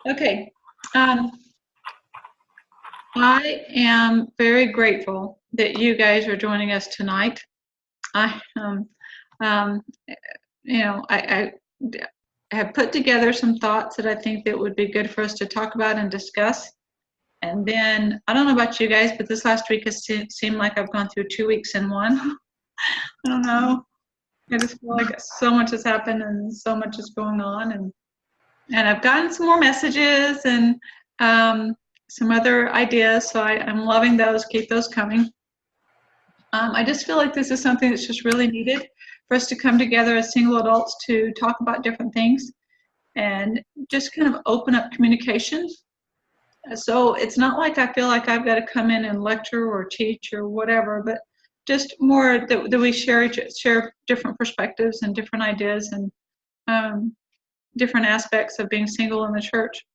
Okay. Um, I am very grateful that you guys are joining us tonight. I, um, I have put together some thoughts that I think that would be good for us to talk about and discuss. And then I don't know about you guys, but this last week has seemed like I've gone through 2 weeks in one. I don't know. I just feel like so much has happened and so much is going on, and I've gotten some more messages and um, some other ideas. So I'm loving those. Keep those coming. I just feel like this is something that's just really needed for us to come together as single adults to talk about different things and just kind of open up communication. So it's not like I feel like I've got to come in and lecture or teach or whatever, but just more that we share different perspectives and different ideas and um, different aspects of being single in the church,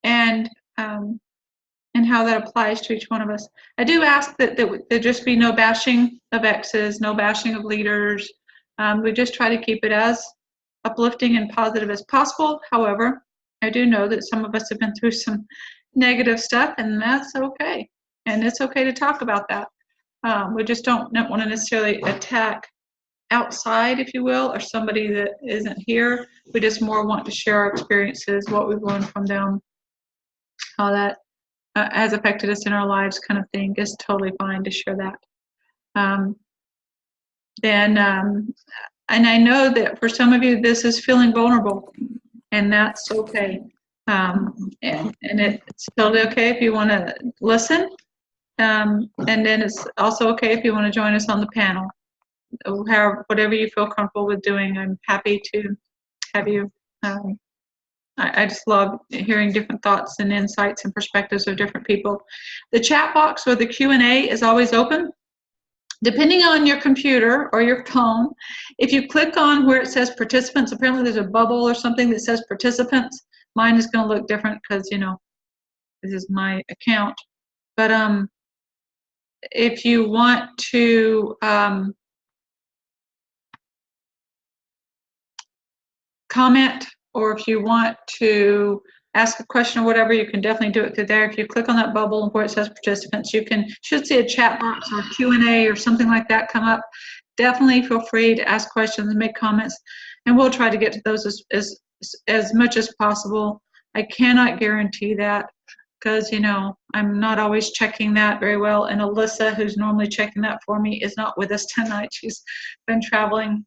and um, and how that applies to each one of us. I do ask that there just be no bashing of exes, no bashing of leaders. We just try to keep it as uplifting and positive as possible. However, I do know that some of us have been through some negative stuff, and that's okay. And it's okay to talk about that. We just don't want to necessarily attack outside, if you will, or somebody that isn't here. We just more want to share our experiences, what we've learned from them, how that has affected us in our lives, kind of thing. Is totally fine to share that. Um, then, and I know that for some of you, this is feeling vulnerable, and that's okay. And it's totally okay if you want to listen. And then it's also okay if you want to join us on the panel. Whatever you feel comfortable with doing, I'm happy to have you. I just love hearing different thoughts and insights and perspectives of different people. The chat box or the Q&A is always open. Depending on your computer or your phone, if you click on where it says participants, apparently there's a bubble or something that says participants. Mine is going to look different because, this is my account. But if you want to comment, or if you want to ask a question or whatever, you can definitely do it through there. If you click on that bubble where it says participants, you should see a chat box or Q&A or something like that come up. Definitely feel free to ask questions and make comments, and we'll try to get to those as much as possible. I cannot guarantee that because, I'm not always checking that very well, and Alyssa, who's normally checking that for me, is not with us tonight. She's been traveling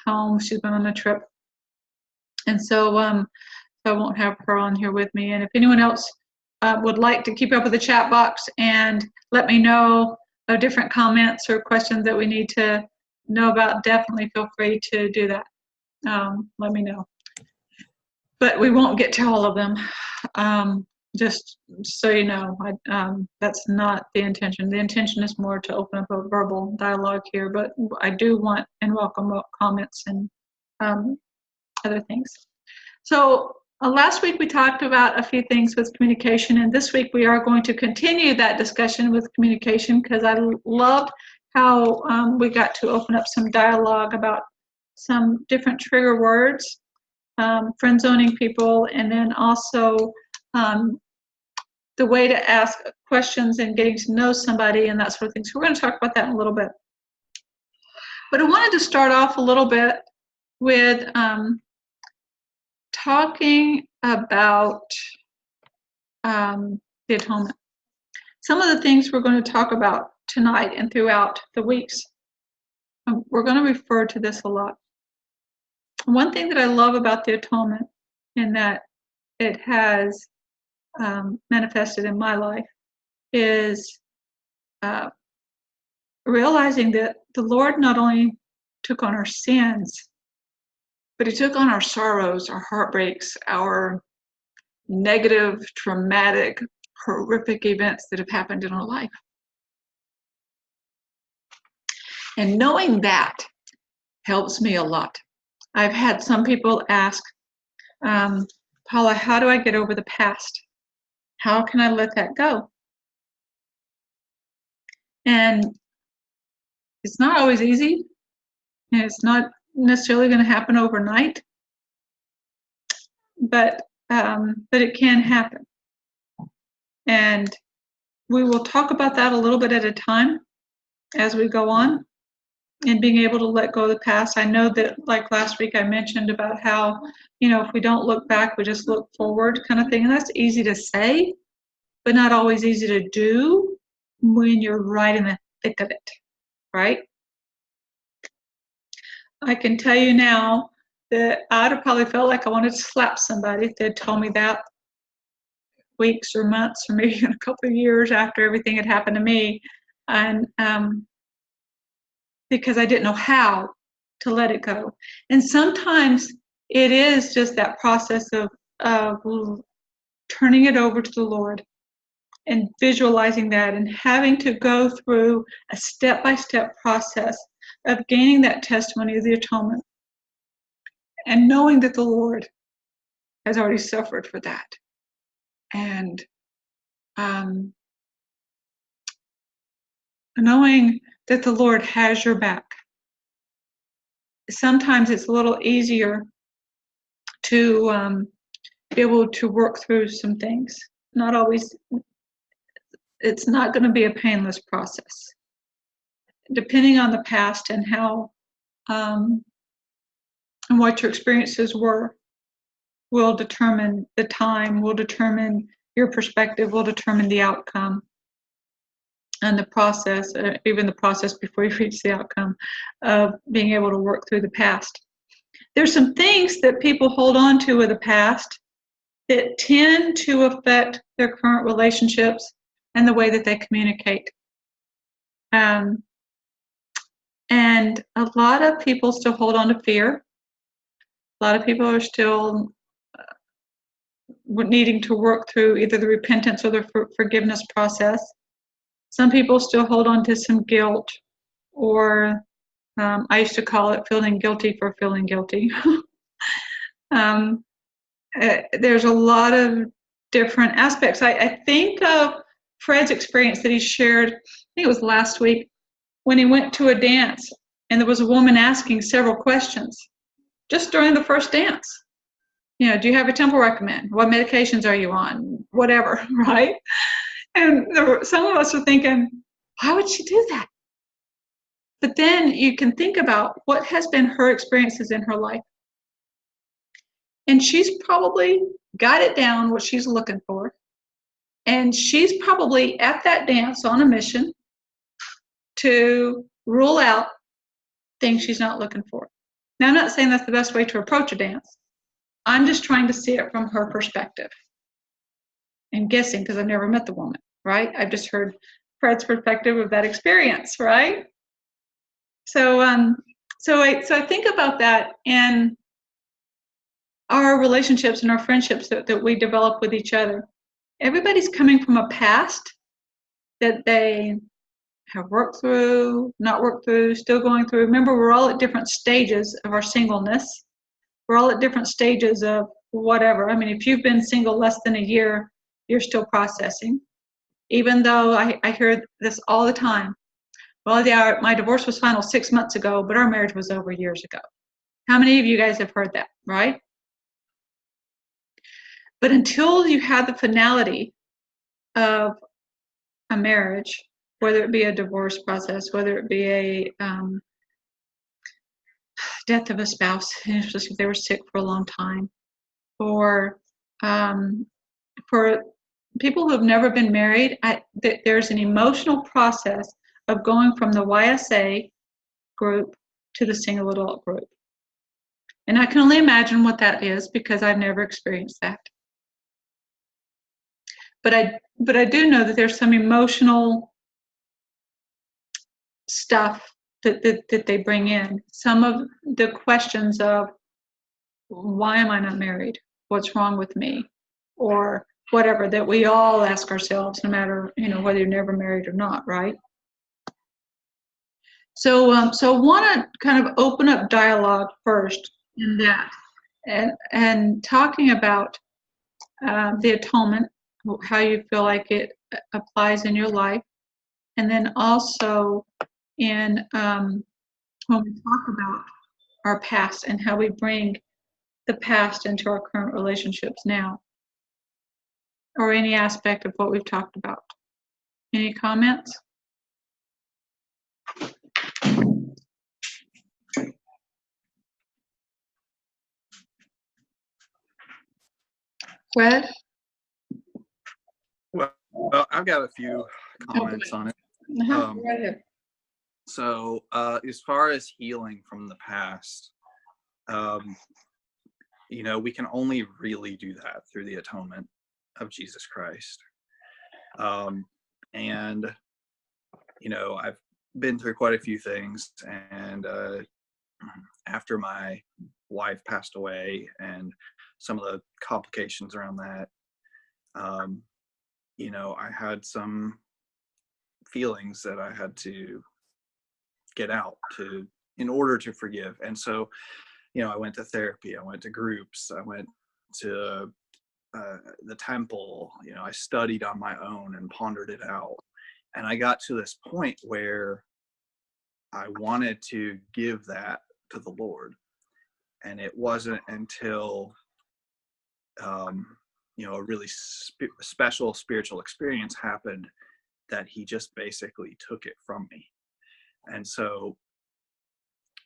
home. She's been on a trip. And so I won't have her on here with me. And if anyone else would like to keep up with the chat box and let me know of different comments or questions that we need to know about, definitely feel free to do that. Let me know. But we won't get to all of them. Just so you know, that's not the intention. The intention is more to open up a verbal dialogue here, but I do want and welcome comments and other things. So last week we talked about a few things with communication, and this week we are going to continue that discussion with communication because I loved how we got to open up some dialogue about some different trigger words, friend zoning people, and then also the way to ask questions and getting to know somebody and that sort of thing. So we're going to talk about that in a little bit. But I wanted to start off a little bit with talking about the atonement. Some of the things we're going to talk about tonight and throughout the weeks, we're going to refer to this a lot. One thing that I love about the atonement, and that it has manifested in my life, is realizing that the Lord not only took on our sins, but He took on our sorrows, our heartbreaks, our negative, traumatic, horrific events that have happened in our life. And knowing that helps me a lot. I've had some people ask, Paula, how do I get over the past? How can I let that go? And it's not always easy, and it's not necessarily going to happen overnight. but it can happen. And we will talk about that a little bit at a time as we go on, and being able to let go of the past. I know that, like last week, I mentioned about how, if we don't look back, we just look forward, kind of thing. And that's easy to say, but not always easy to do when you're right in the thick of it, right? I can tell you now that I'd have probably felt like I wanted to slap somebody if they'd told me that weeks or months or maybe a couple of years after everything had happened to me. And because I didn't know how to let it go. And sometimes it is just that process of turning it over to the Lord and visualizing that, and having to go through a step-by-step process of gaining that testimony of the atonement, and knowing that the Lord has already suffered for that, and knowing that the Lord has your back. Sometimes it's a little easier to be able to work through some things. Not always. It's not going to be a painless process. Depending on the past and how and what your experiences were, will determine the time, will determine your perspective, will determine the outcome, and the process, even the process before you reach the outcome of being able to work through the past. There's some things that people hold on to with the past that tend to affect their current relationships and the way that they communicate. And a lot of people still hold on to fear. A lot of people are still needing to work through either the repentance or the forgiveness process. Some people still hold on to some guilt, or I used to call it feeling guilty for feeling guilty. There's a lot of different aspects. I think of Fred's experience that he shared, I think it was last week, when he went to a dance and there was a woman asking several questions just during the first dance. Do you have a temple recommend? What medications are you on? Whatever, right? And some of us are thinking, why would she do that? But then you can think about what has been her experiences in her life. And she's probably got it down what she's looking for. And she's probably at that dance on a mission to rule out things she's not looking for. Now, I'm not saying that's the best way to approach a dance. I'm just trying to see it from her perspective. And guessing, because I've never met the woman, right? I've just heard Fred's perspective of that experience, right? So I think about that in our relationships and our friendships that we develop with each other. Everybody's coming from a past that they have worked through, not worked through, still going through. Remember, we're all at different stages of our singleness. We're all at different stages of whatever. I mean, if you've been single less than a year, you're still processing. Even though I hear this all the time. Well, yeah, my divorce was final 6 months ago, but our marriage was over years ago. How many of you guys have heard that, right? But until you have the finality of a marriage, whether it be a divorce process, whether it be a death of a spouse, especially if they were sick for a long time, or for people who have never been married, there's an emotional process of going from the YSA group to the single adult group. And I can only imagine what that is because I've never experienced that. But I do know that there's some emotional stuff that they bring in. Some of the questions of, why am I not married? What's wrong with me? Or whatever, that we all ask ourselves, no matter, whether you're never married or not, right? So I want to kind of open up dialogue first in that, and talking about the atonement, how you feel like it applies in your life, and then also in when we talk about our past and how we bring the past into our current relationships now, or any aspect of what we've talked about. Any comments? Fred? Well, I've got a few comments on it. Go ahead. So, as far as healing from the past, we can only really do that through the atonement of Jesus Christ. And, I've been through quite a few things, and after my wife passed away and some of the complications around that, I had some feelings that I had to get out in order to forgive. And so, I went to therapy, I went to groups, I went to the temple, I studied on my own and pondered it out. And I got to this point where I wanted to give that to the Lord. And it wasn't until, a really special spiritual experience happened that he just basically took it from me. And so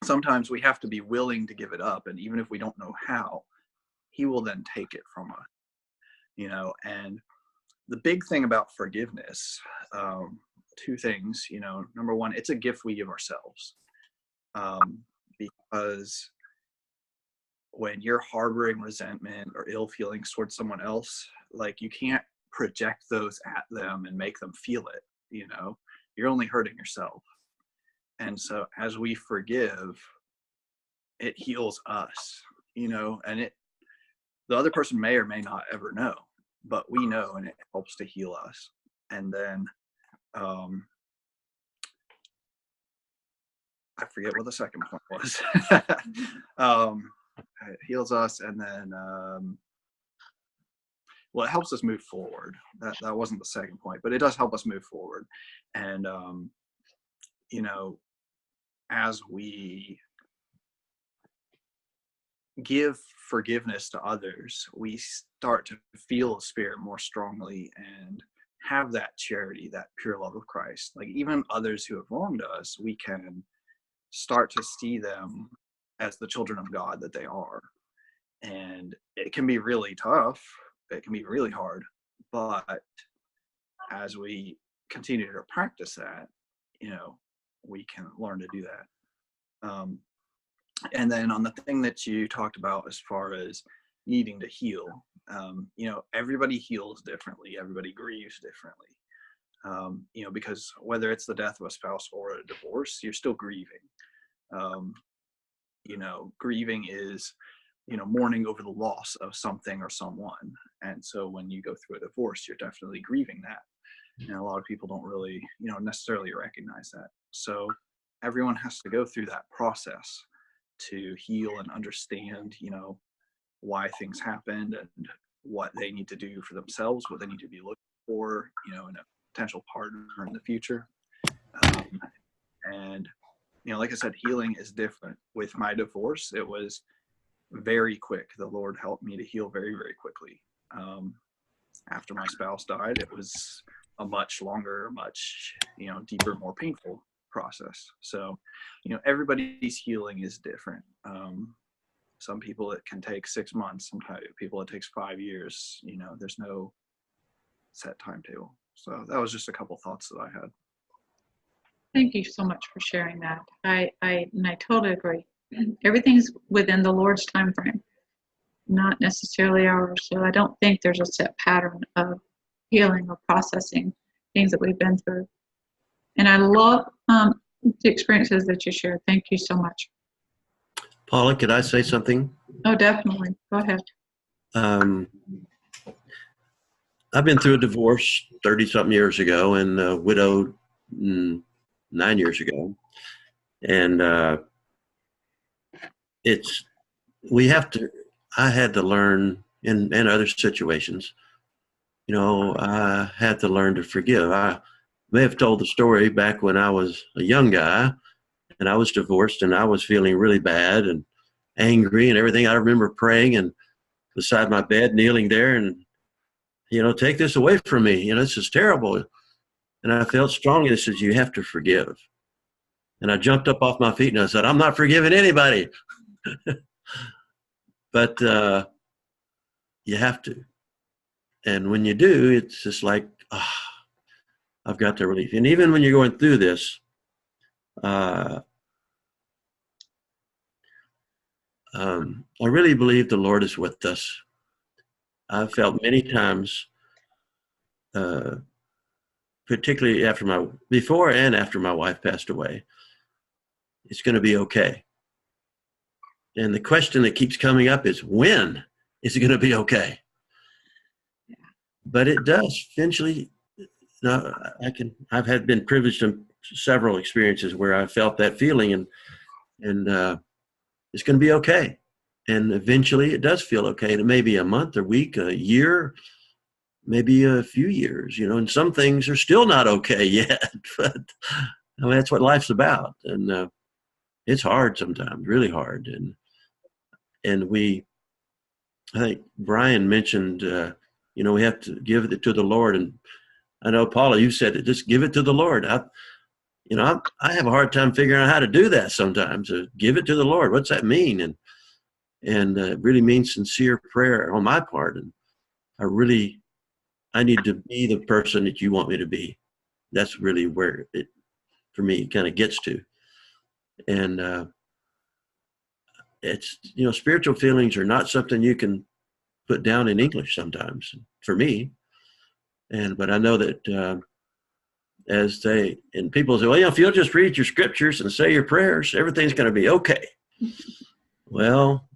sometimes we have to be willing to give it up. And even if we don't know how, he will then take it from us, and the big thing about forgiveness, two things, number one, it's a gift we give ourselves, because when you're harboring resentment or ill feelings towards someone else, like, you can't project those at them and make them feel it. You're only hurting yourself. And so as we forgive, it heals us, and the other person may or may not ever know, but we know, and it helps to heal us. And then I forget what the second point was. It heals us, and then it helps us move forward. That wasn't the second point, but it does help us move forward. And as we give forgiveness to others, we start to feel the Spirit more strongly and have that charity, that pure love of Christ. Like, even others who have wronged us, we can start to see them as the children of God that they are. And it can be really tough. It can be really hard. But as we continue to practice that, we can learn to do that. And then on the thing that you talked about as far as needing to heal, everybody heals differently. Everybody grieves differently. Because whether it's the death of a spouse or a divorce, you're still grieving. Grieving is, mourning over the loss of something or someone. And so when you go through a divorce, you're definitely grieving that. And a lot of people don't really, necessarily recognize that. So everyone has to go through that process to heal and understand, why things happened and what they need to do for themselves, what they need to be looking for, in a potential partner in the future. And, like I said, healing is different. With my divorce, it was very quick. The Lord helped me to heal very, very quickly. After my spouse died, it was a much longer, much, deeper, more painful process. So, everybody's healing is different. Some people it can take 6 months. Some people it takes 5 years. There's no set timetable. So that was just a couple thoughts that I had. Thank you so much for sharing that. I totally agree. Everything's within the Lord's time frame, not necessarily ours. So I don't think there's a set pattern of healing or processing things that we've been through. And I love the experiences that you shared. Thank you so much. Paula, could I say something? Oh, definitely. Go ahead. I've been through a divorce 30-something years ago and widowed 9 years ago. And I had to learn in other situations, I had to learn to forgive. I may have told the story back when I was a young guy and I was divorced and I was feeling really bad angry and everything. I remember praying and beside my bed, kneeling there, and, take this away from me. This is terrible. And I felt strongly, it says, you have to forgive. And I jumped up off my feet and I said, I'm not forgiving anybody. But you have to. And when you do, it's just like, I've got the relief. And even when you're going through this, I really believe the Lord is with us. I've felt many times, particularly before and after my wife passed away, it's going to be okay. And the question that keeps coming up is, when is it going to be okay? But it does eventually. I've been privileged in several experiences where I felt that feeling, and it's going to be okay. And eventually it does feel okay. And it may be a month, a week, a year, maybe a few years, and some things are still not okay yet, but that's what life's about. And it's hard sometimes, really hard. And I think Brian mentioned, we have to give it to the Lord. And I know, Paula, you said it, just give it to the Lord. I have a hard time figuring out how to do that sometimes. Give it to the Lord. What's that mean? And it really means sincere prayer on my part. And I need to be the person that you want me to be. That's really where it, for me, kind of gets to. And it's, spiritual feelings are not something you can put down in English sometimes, for me. But I know that people say, well, if you'll just read your scriptures and say your prayers, everything's going to be okay. Well,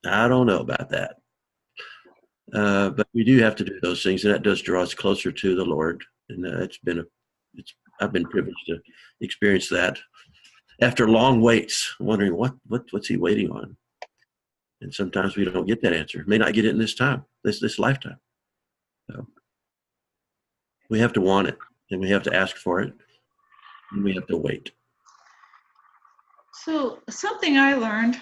I don't know about that. But we do have to do those things, and that does draw us closer to the Lord. And I've been privileged to experience that after long waits, wondering what's he waiting on. And sometimes we don't get that answer. May not get it in this lifetime. So we have to want it, and we have to ask for it, and we have to wait. So something I learned,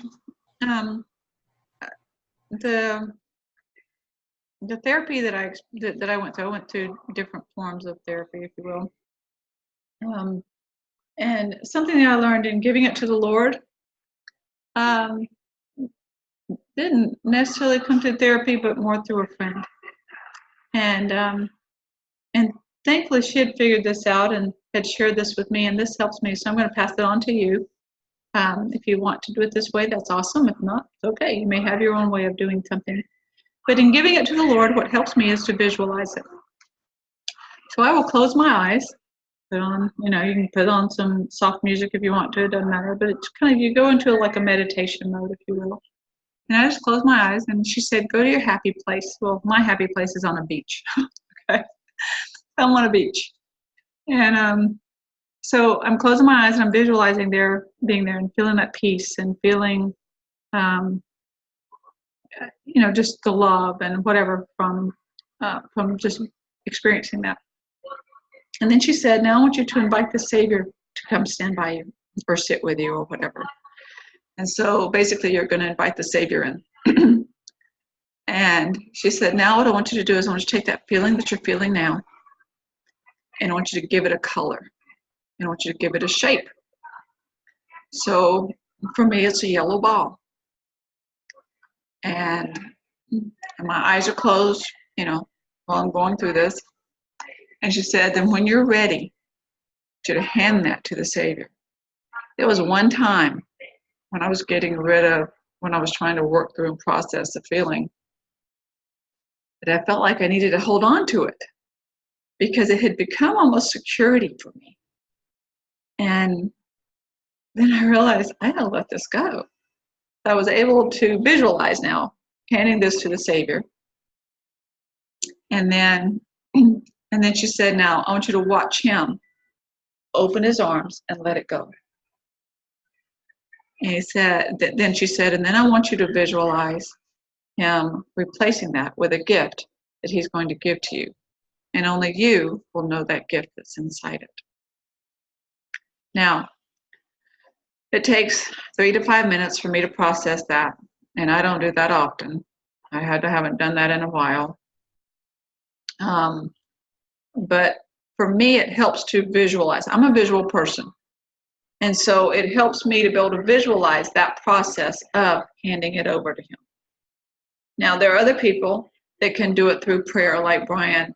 the therapy that I went to different forms of therapy, if you will. And something that I learned in giving it to the Lord, didn't necessarily come to therapy, but more through a friend. And thankfully she had figured this out and had shared this with me, and this helps me. So I'm going to pass it on to you. If you want to do it this way, that's awesome. If not, it's okay. You may have your own way of doing something. But in giving it to the Lord, what helps me is to visualize it. So I will close my eyes. Put on, you can put on some soft music if you want to. It doesn't matter. But it's kind of, you go into like a meditation mode, if you will. And I just closed my eyes, and she said, go to your happy place. Well, my happy place is on a beach. Okay. I'm on a beach. And so I'm closing my eyes, and I'm visualizing being there and feeling that peace and feeling, just the love and whatever from just experiencing that. And then she said, now I want you to invite the Savior to come stand by you or sit with you or whatever. And so basically you're going to invite the Savior in. And she said, now what I want you to do is I want you to take that feeling that you're feeling now, and I want you to give it a color. And I want you to give it a shape. So for me, it's a yellow ball. And my eyes are closed, while I'm going through this. And she said, then when you're ready, to hand that to the Savior. There was one time when I was when I was trying to work through and process the feeling, that I felt like I needed to hold on to it because it had become almost security for me. And then I realized I gotta let this go. I was able to visualize now, handing this to the Savior. And then she said, now I want you to watch him open his arms and let it go. And then she said, and then I want you to visualize him replacing that with a gift that he's going to give to you. And only you will know that gift that's inside it. Now, It takes 3 to 5 minutes for me to process that, and I don't do that often. I haven't done that in a while. But for me, it helps to visualize. I'm a visual person. And so it helps me to be able to visualize that process of handing it over to him. Now, there are other people that can do it through prayer, like Brian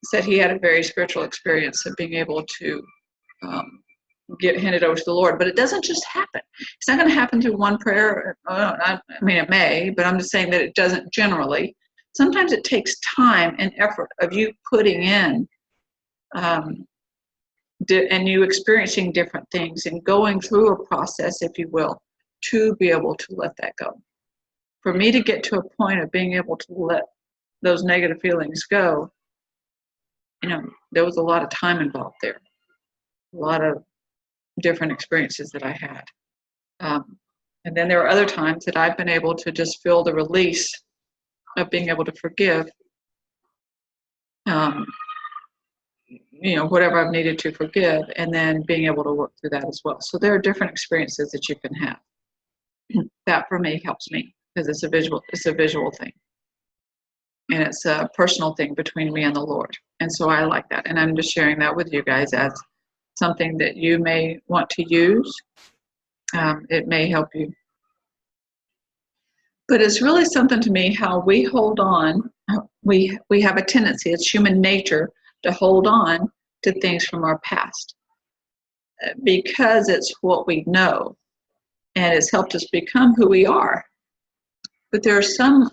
said he had a very spiritual experience of being able to get handed over to the Lord. But it doesn't just happen. It's not going to happen through one prayer. I mean, it may, but I'm just saying that it doesn't generally. Sometimes it takes time and effort of you putting in and you experiencing different things and going through a process, if you will, to be able to let that go. For me to get to a point of being able to let those negative feelings go, there was a lot of time involved there, a lot of different experiences that I had. And then there are other times that I've been able to just feel the release of being able to forgive, whatever I've needed to forgive, and then being able to work through that as well. So there are different experiences that you can have. That for me helps me because it's a visual thing. And it's a personal thing between me and the Lord. And so I like that. And I'm just sharing that with you guys as something that you may want to use. It may help you. But it's really something to me how we hold on. We have a tendency, it's human nature, to hold on to things from our past because it's what we know and it's helped us become who we are. But there are some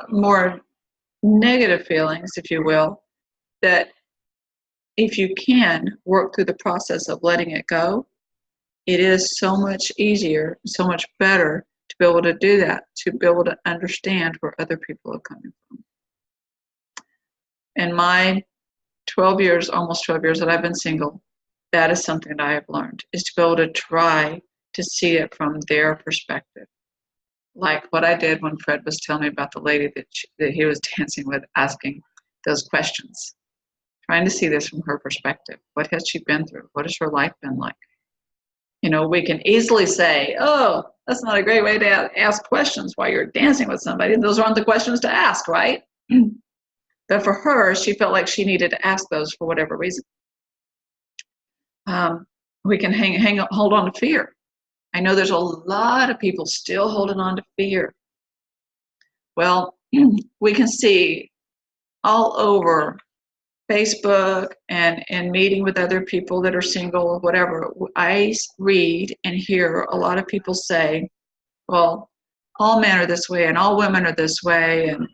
more negative feelings, if you will, that if you can work through the process of letting it go, it is so much easier, so much better to be able to do that, to be able to understand where other people are coming from. In my almost 12 years that I've been single, that is something that I have learned, is to be able to try to see it from their perspective. Like what I did when Fred was telling me about the lady that he was dancing with, asking those questions, trying to see this from her perspective. What has she been through? What has her life been like? We can easily say, oh, that's not a great way to ask questions while you're dancing with somebody. Those aren't the questions to ask, right? But for her, she felt like she needed to ask those for whatever reason. We can hold on to fear. I know there's a lot of people still holding on to fear. Well, we can see all over Facebook and meeting with other people that are single, whatever. I read and hear a lot of people say, well, all men are this way and all women are this way, and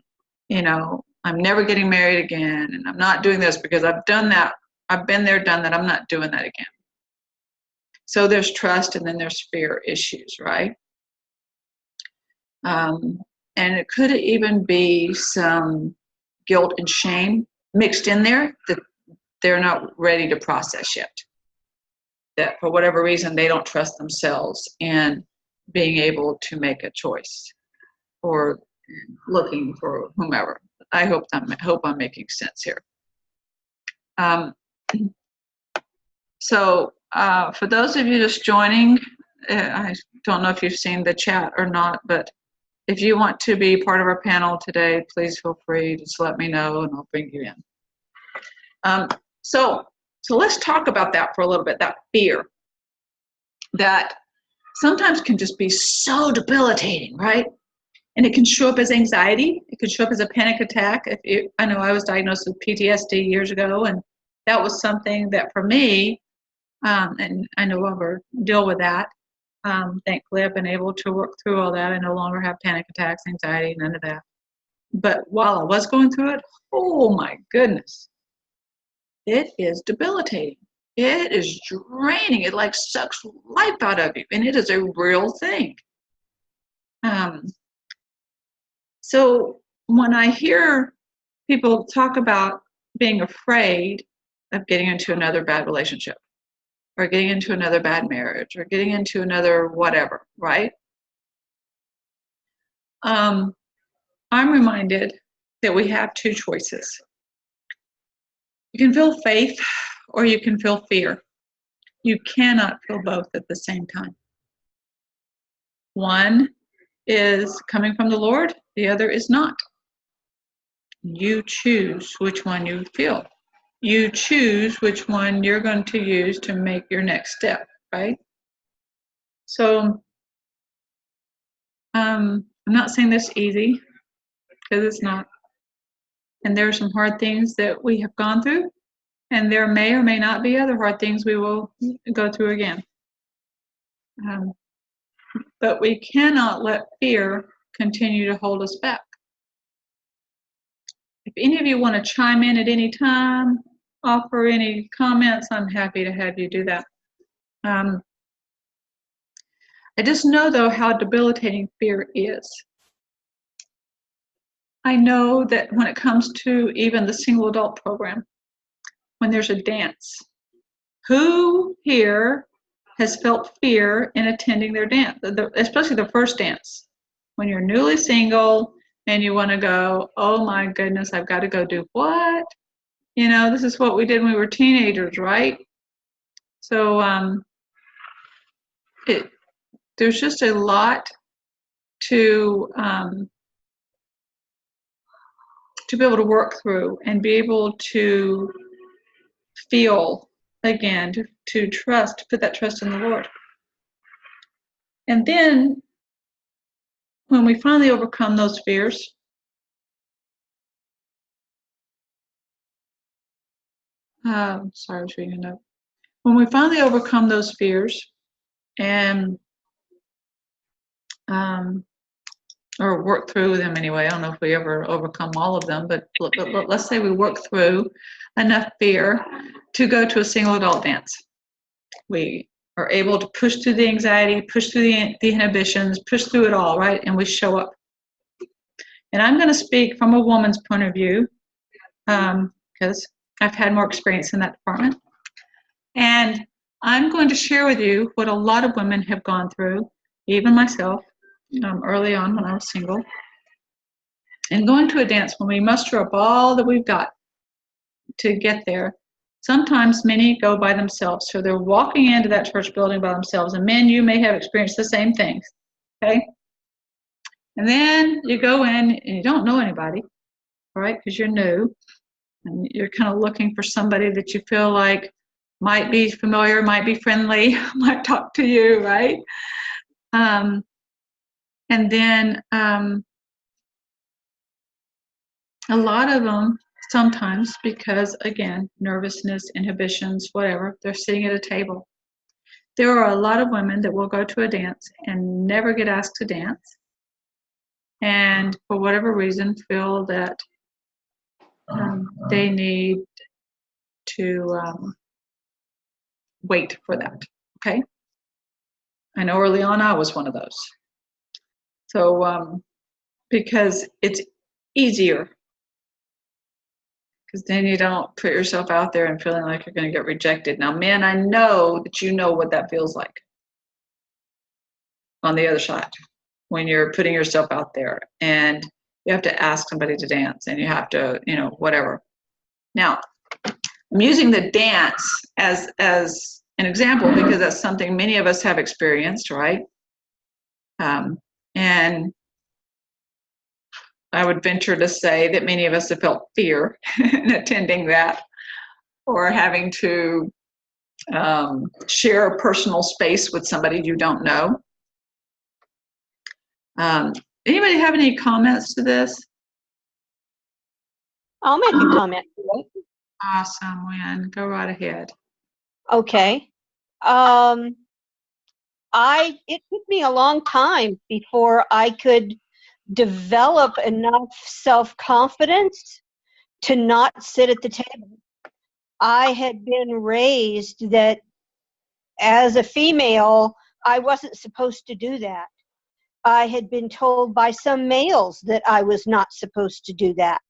I'm never getting married again, and I'm not doing this because I've done that. I've been there, done that. I'm not doing that again. So there's trust, and then there's fear issues, right? And it could even be some guilt and shame mixed in there that they're not ready to process yet. That for whatever reason, they don't trust themselves in being able to make a choice or looking for whomever. I hope I'm making sense here. So for those of you just joining, I don't know if you've seen the chat or not, but if you want to be part of our panel today, please feel free. Just let me know and I'll bring you in. So let's talk about that for a little bit, that fear that sometimes can just be so debilitating, right? And it can show up as anxiety. It can show up as a panic attack. I know I was diagnosed with PTSD years ago, and that was something that for me, and I no longer deal with that. Thankfully, I've been able to work through all that. I no longer have panic attacks, anxiety, none of that. But while I was going through it, oh my goodness, it is debilitating. It is draining. It like sucks life out of you, and it is a real thing. So when I hear people talk about being afraid of getting into another bad relationship or getting into another bad marriage or getting into another whatever, right? I'm reminded that we have two choices. You can feel faith or you can feel fear. You cannot feel both at the same time. One is coming from the Lord, the other is not. You choose which one you feel. You choose which one you're going to use to make your next step, right? So I'm not saying this easy, because it's not. And there are some hard things that we have gone through, and there may or may not be other hard things we will go through again. But we cannot let fear continue to hold us back. If any of you want to chime in at any time, offer any comments, I'm happy to have you do that. I just know, though, how debilitating fear is. I know that when it comes to even the single adult program, when there's a dance, who here has felt fear in attending their dance, especially the first dance? When you're newly single and you want to go, oh my goodness, I've got to go do what? You know, this is what we did when we were teenagers, right? So there's just a lot to be able to work through and be able to feel again, to trust, to put that trust in the Lord. And then when we finally overcome those fears, sorry, I was reading a note. When we finally overcome those fears and or work through them anyway. I don't know if we ever overcome all of them, but let's say we work through enough fear to go to a single adult dance. We are able to push through the anxiety, push through the inhibitions, push through it all, right? And we show up. And I'm going to speak from a woman's point of view because I've had more experience in that department. And I'm going to share with you what a lot of women have gone through, even myself, early on when I was single. And going to a dance, when we muster up all that we've got to get there, sometimes many go by themselves. So they're walking into that church building by themselves. And men, you may have experienced the same things, okay? And then you go in and you don't know anybody, all right, because you're new. And you're kind of looking for somebody that you feel like might be familiar, might be friendly, might talk to you, right? And then a lot of them, sometimes because, again, nervousness, inhibitions, whatever, they're sitting at a table. There are a lot of women that will go to a dance and never get asked to dance, and for whatever reason feel that they need to wait for that, okay? I know early on I was one of those. So, because it's easier, because then you don't put yourself out there and feeling like you're going to get rejected. Now, men, I know that you know what that feels like on the other side when you're putting yourself out there and you have to ask somebody to dance and you have to, whatever. Now, I'm using the dance as an example because that's something many of us have experienced, right? And I would venture to say that many of us have felt fear in attending that or having to share a personal space with somebody you don't know. Anybody have any comments to this? I'll make a comment. Awesome, Wynn. Go right ahead. Okay. It took me a long time before I could develop enough self-confidence to not sit at the table. I had been raised that as a female, I wasn't supposed to do that. I had been told by some males that I was not supposed to do that.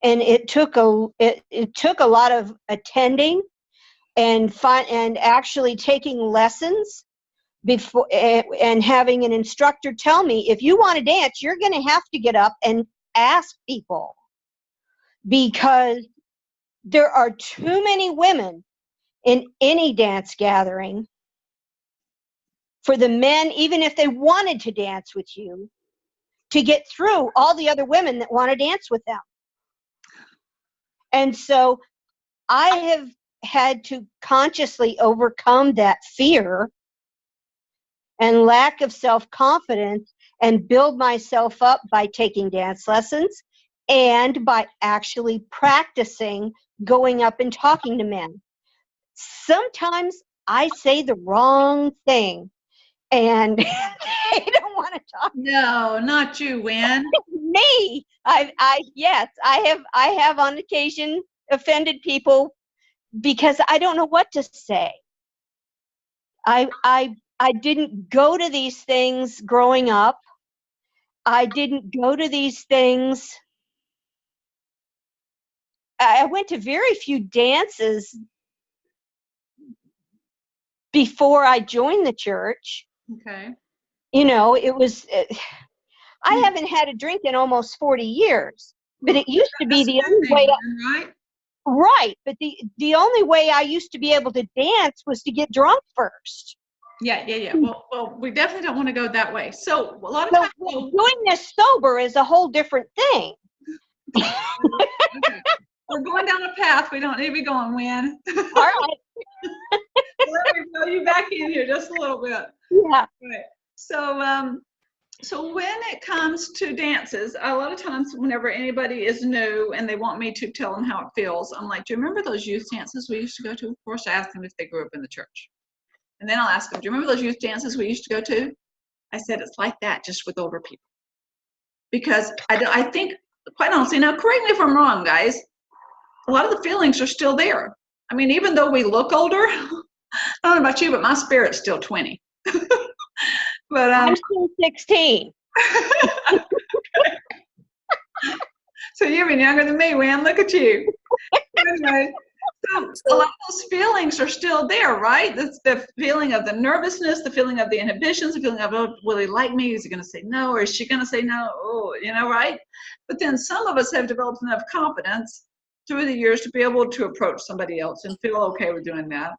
And it took a lot of attending and actually taking lessons before and having an instructor tell me, if you want to dance, you're going to have to get up and ask people, because there are too many women in any dance gathering for the men, even if they wanted to dance with you, to get through all the other women that want to dance with them. And so I have had to consciously overcome that fear and lack of self-confidence and build myself up by taking dance lessons and by actually practicing going up and talking to men. Sometimes I say the wrong thing and they don't want to talk. No, not you, Wynn. Me. Yes, I have on occasion offended people because I don't know what to say. I didn't go to these things growing up. I didn't go to these things. I went to very few dances before I joined the church. Okay. You know, it was, I haven't had a drink in almost 40 years, but it used to be That's a the good only thing, way. Wynn, right? Right, but the only way I used to be able to dance was to get drunk first. Yeah. Well, we definitely don't want to go that way. So a lot of So times, doing this sober is a whole different thing. okay, we're going down a path we don't need to be going, Wynn. All right. Let me throw you back in here just a little bit. Yeah. Right. So when it comes to dances, a lot of times whenever anybody is new and they want me to tell them how it feels, I'm like, do you remember those youth dances we used to go to? Of course, I ask them if they grew up in the church. And then I'll ask them, do you remember those youth dances we used to go to? I said, it's like that, just with older people. Because I think, quite honestly, now correct me if I'm wrong, guys, a lot of the feelings are still there. I mean, even though we look older, I don't know about you, but my spirit's still 20. But I'm still 16. So you've been younger than me, Wynn. Look at you. Anyway, so a lot of those feelings are still there, right? That's the feeling of the nervousness, the feeling of the inhibitions, the feeling of, oh, will he like me? Is he going to say no? Or is she going to say no? Oh, right? But then some of us have developed enough confidence through the years to be able to approach somebody else and feel okay with doing that.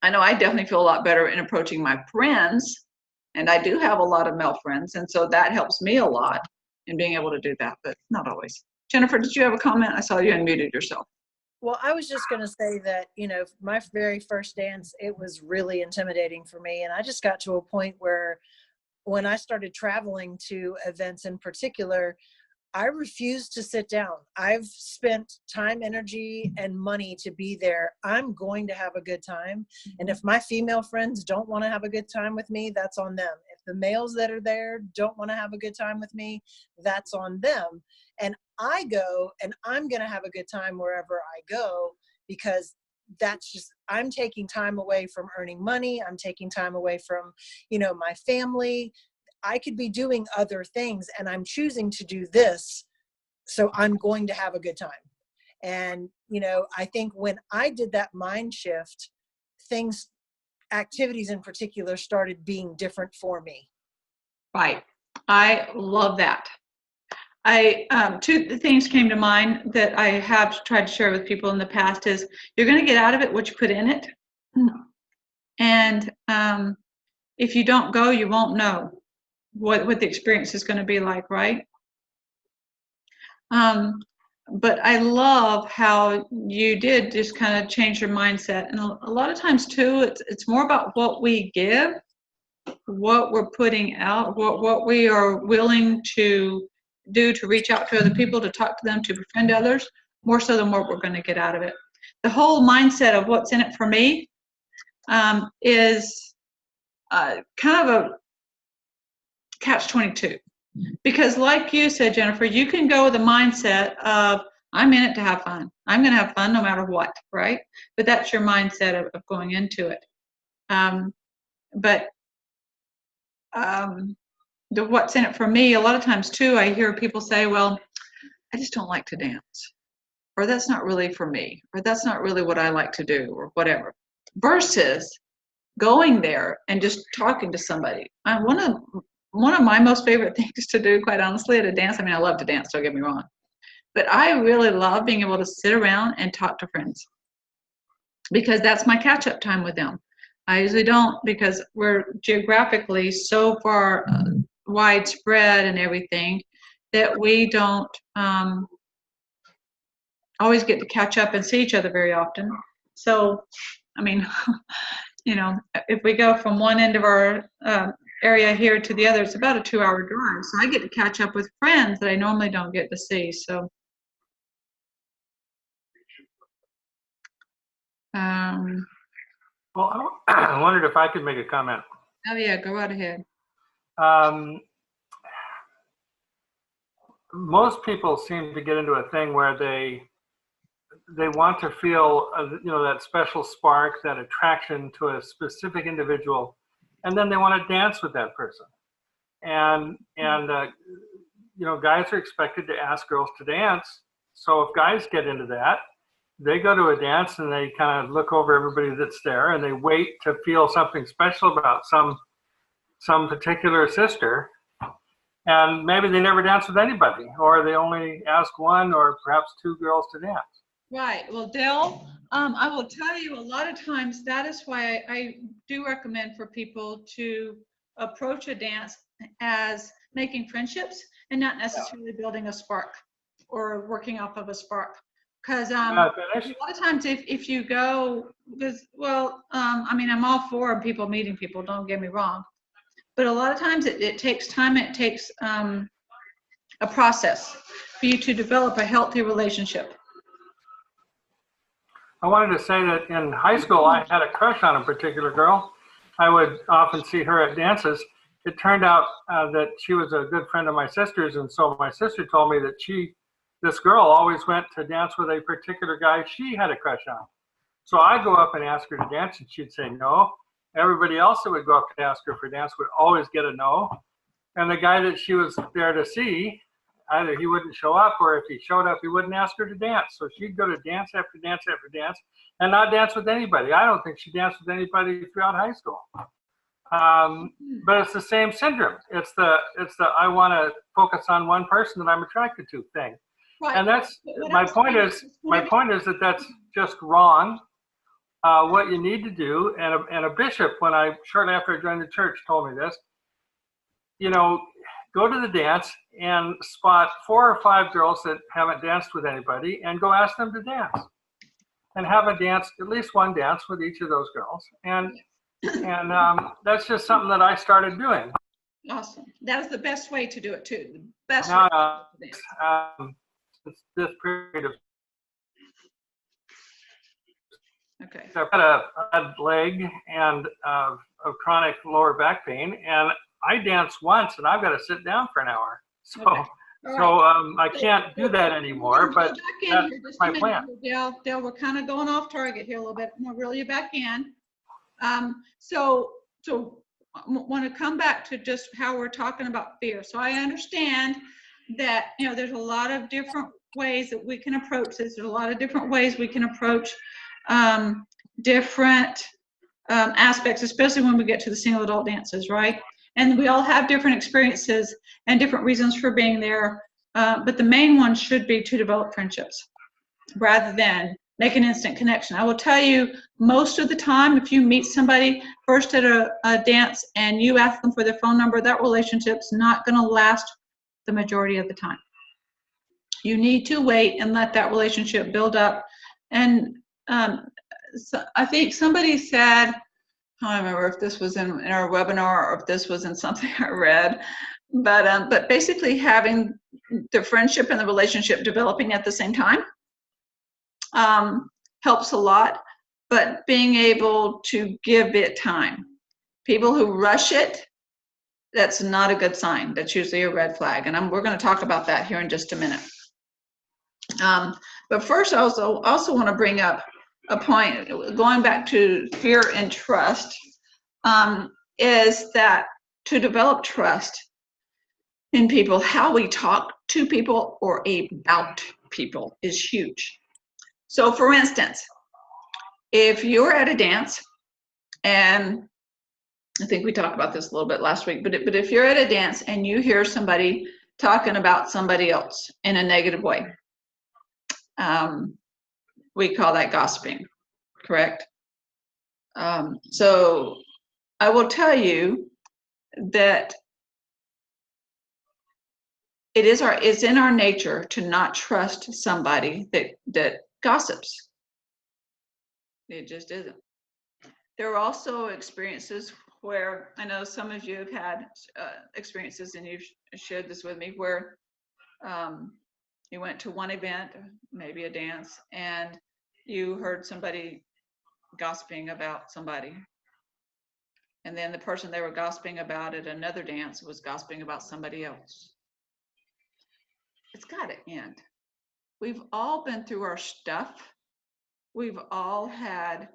I know I definitely feel a lot better in approaching my friends, and I do have a lot of male friends, and so that helps me a lot in being able to do that, but not always. Jennifer, did you have a comment? I saw you unmuted yourself. Well, I was just going to say that, my very first dance, it was really intimidating for me. And I just got to a point where when I started traveling to events in particular, I refused to sit down. I've spent time, energy, and money to be there. I'm going to have a good time. And if my female friends don't want to have a good time with me, that's on them. If the males that are there don't want to have a good time with me, that's on them. And I go and I'm going to have a good time wherever I go, because that's just, I'm taking time away from earning money. I'm taking time away from, my family. I could be doing other things, and I'm choosing to do this. So I'm going to have a good time. And, I think when I did that mind shift, activities in particular started being different for me. Right. I love that. Two things came to mind that I have tried to share with people in the past is you're going to get out of it what you put in it. And if you don't go, you won't know what the experience is going to be like, right? But I love how you did just kind of change your mindset. And a lot of times too, it's more about what we give, what we're putting out, what we are willing to do to reach out to other people, to talk to them, to befriend others, more so than what we're going to get out of it. The whole mindset of what's in it for me is kind of a catch-22. Because like you said, Jennifer, you can go with a mindset of, I'm in it to have fun. I'm going to have fun no matter what, right? But that's your mindset of going into it. The what's in it for me, a lot of times too, I hear people say, well, I just don't like to dance. Or that's not really for me. Or that's not really what I like to do, or whatever. Versus going there and just talking to somebody. One of my most favorite things to do, quite honestly, at a dance, I mean, I love to dance, don't get me wrong, but I really love being able to sit around and talk to friends. because that's my catch-up time with them. I usually don't, because we're geographically so far widespread and everything that we don't always get to catch up and see each other very often. So, I mean, you know, if we go from one end of our area here to the other, it's about a 2-hour drive. So I get to catch up with friends that I normally don't get to see. So, Well, I wondered if I could make a comment. oh yeah, go right ahead. Most people seem to get into a thing where they want to feel, that special spark, that attraction to a specific individual, and then they want to dance with that person. And guys are expected to ask girls to dance. So if guys get into that, they go to a dance and they kind of look over everybody that's there and they wait to feel something special about some particular sister. And maybe they never dance with anybody, or they only ask one or perhaps two girls to dance. Right. Well, Dale, I will tell you, a lot of times that is why I do recommend for people to approach a dance as making friendships and not necessarily building a spark or working off of a spark. Because a lot of times if you go, because, well, I mean, I'm all for people meeting people, don't get me wrong. But a lot of times it takes time, it takes a process for you to develop a healthy relationship. I wanted to say that in high school, I had a crush on a particular girl. I would often see her at dances. It turned out that she was a good friend of my sister's, and so my sister told me that this girl always went to dance with a particular guy she had a crush on. So I'd go up and ask her to dance, and she'd say no. Everybody else that would go up to ask her for dance would always get a no. And the guy that she was there to see, either he wouldn't show up, or if he showed up, he wouldn't ask her to dance. So she'd go to dance after dance after dance and not dance with anybody. I don't think she danced with anybody throughout high school. But it's the same syndrome. It's the I want to focus on one person that I'm attracted to thing. Right. And that's my point is that that's just wrong. What you need to do, and a bishop, shortly after I joined the church, told me this, go to the dance and spot 4 or 5 girls that haven't danced with anybody and go ask them to dance. And have a dance, at least one dance with each of those girls. And that's just something that I started doing. Awesome. That was the best way to do it too. The best way to do it. This period of okay. I've got a bad leg and of chronic lower back pain, and I dance once and I've got to sit down for an hour. So okay. I can't do that anymore, but that's my plan. Dale, we're kind of going off target here a little bit. I'm going to reel you back in. So I want to come back to just how we're talking about fear. So I understand that, there's a lot of different ways that we can approach this. There's a lot of different ways we can approach different aspects, especially when we get to the single adult dances, right? And we all have different experiences and different reasons for being there. But the main one should be to develop friendships rather than make an instant connection. I will tell you, most of the time, if you meet somebody first at a dance and you ask them for their phone number, that relationship's not going to last the majority of the time. You need to wait and let that relationship build up. And so I think somebody said, I don't remember if this was in our webinar or if this was in something I read, but basically having the friendship and the relationship developing at the same time helps a lot, but being able to give it time. People who rush it, that's not a good sign. That's usually a red flag, and we're going to talk about that here in just a minute. But first, I also want to bring up a point, going back to fear and trust, is that to develop trust in people, how we talk to people or about people is huge. So for instance, if you're at a dance, and I think we talked about this a little bit last week, but if you're at a dance and you hear somebody talking about somebody else in a negative way, we call that gossiping. correct? So I will tell you that it's in our nature to not trust somebody that gossips. It just isn't. There are also experiences where I know some of you have had experiences, and you've shared this with me, where you went to one event, maybe a dance, and you heard somebody gossiping about somebody. And then the person they were gossiping about at another dance was gossiping about somebody else. It's got to end. We've all been through our stuff. We've all had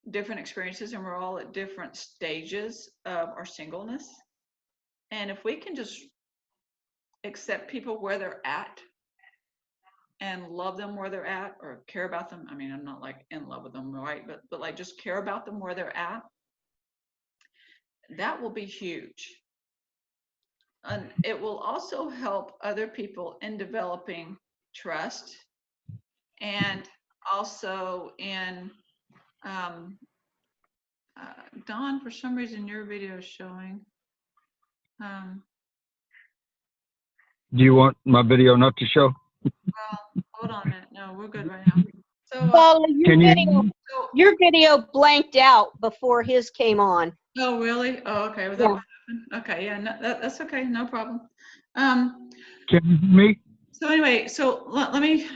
different experiences, and we're all at different stages of our singleness. And if we can just accept people where they're at and love them where they're at, or care about them. I mean, I'm not like in love with them, right? But like just care about them where they're at. That will be huge. And it will also help other people in developing trust, and also in Dawn, for some reason your video is showing. Do you want my video not to show? Well, hold on a minute. No, we're good right now. So, Paula, so your video blanked out before his came on. oh, really? Oh, okay. Was that what happened? Okay, yeah, no, that's okay. No problem. Can you hear me? So anyway, so let me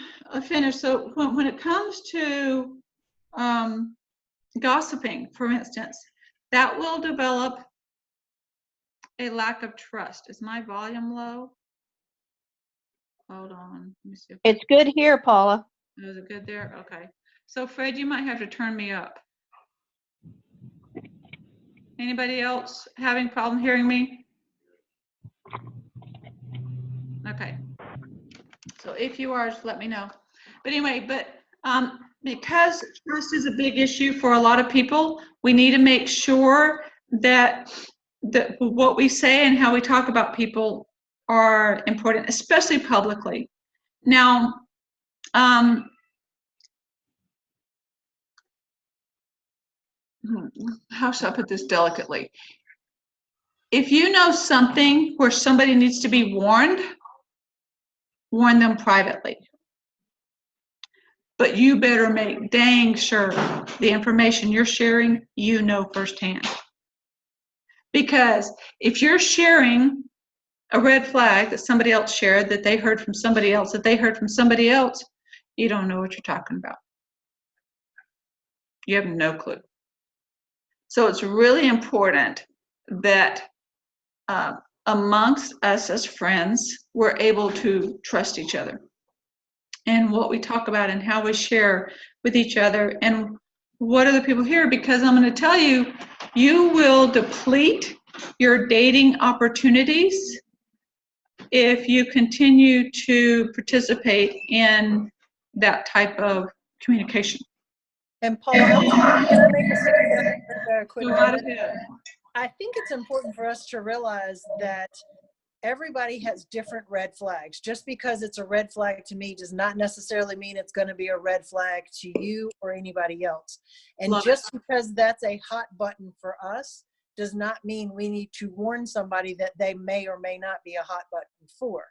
finish. So when it comes to gossiping, for instance, that will develop a lack of trust. Is my volume low? Hold on. Let me see. It's good here, Paula. Is it good there? Okay. So Fred, you might have to turn me up. Anybody else having problem hearing me? Okay. So if you are, just let me know. But anyway, because trust is a big issue for a lot of people, we need to make sure that what we say and how we talk about people are important, especially publicly. Now, how should I put this delicately? If you know something where somebody needs to be warned, warn them privately. But you better make dang sure the information you're sharing, you know firsthand. Because if you're sharing a red flag that somebody else shared, that they heard from somebody else, that they heard from somebody else, you don't know what you're talking about. You have no clue. So it's really important that amongst us as friends, we're able to trust each other and what we talk about and how we share with each other and what other people hear, because I'm going to tell you, you will deplete your dating opportunities if you continue to participate in that type of communication. And Paula, can I make a quick Go right comment? ahead. I think it's important for us to realize that everybody has different red flags. Just because it's a red flag to me does not necessarily mean it's going to be a red flag to you or anybody else. And just because that's a hot button for us does not mean we need to warn somebody that they may or may not be a hot button for.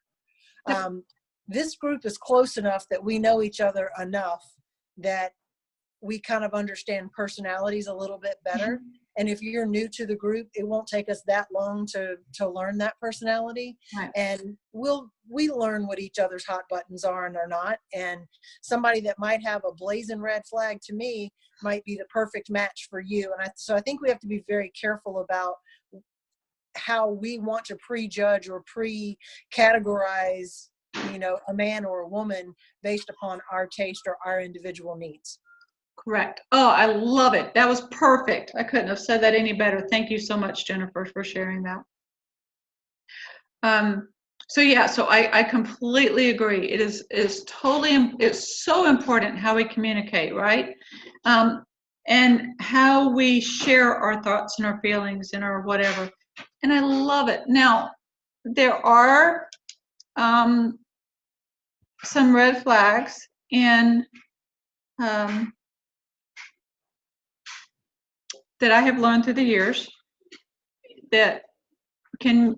This group is close enough that we know each other enough that we kind of understand personalities a little bit better. And if you're new to the group, it won't take us that long to learn that personality. Right. And we learn what each other's hot buttons are and are not. And somebody that might have a blazing red flag to me might be the perfect match for you. And so I think we have to be very careful about how we want to prejudge or pre-categorize, a man or a woman based upon our taste or our individual needs. Correct. Oh, I love it. That was perfect. I couldn't have said that any better. Thank you so much, Jennifer, for sharing that. So I completely agree. It's so important how we communicate, right? And how we share our thoughts and our feelings and our whatever. And I love it. Now, there are some red flags in that I have learned through the years that can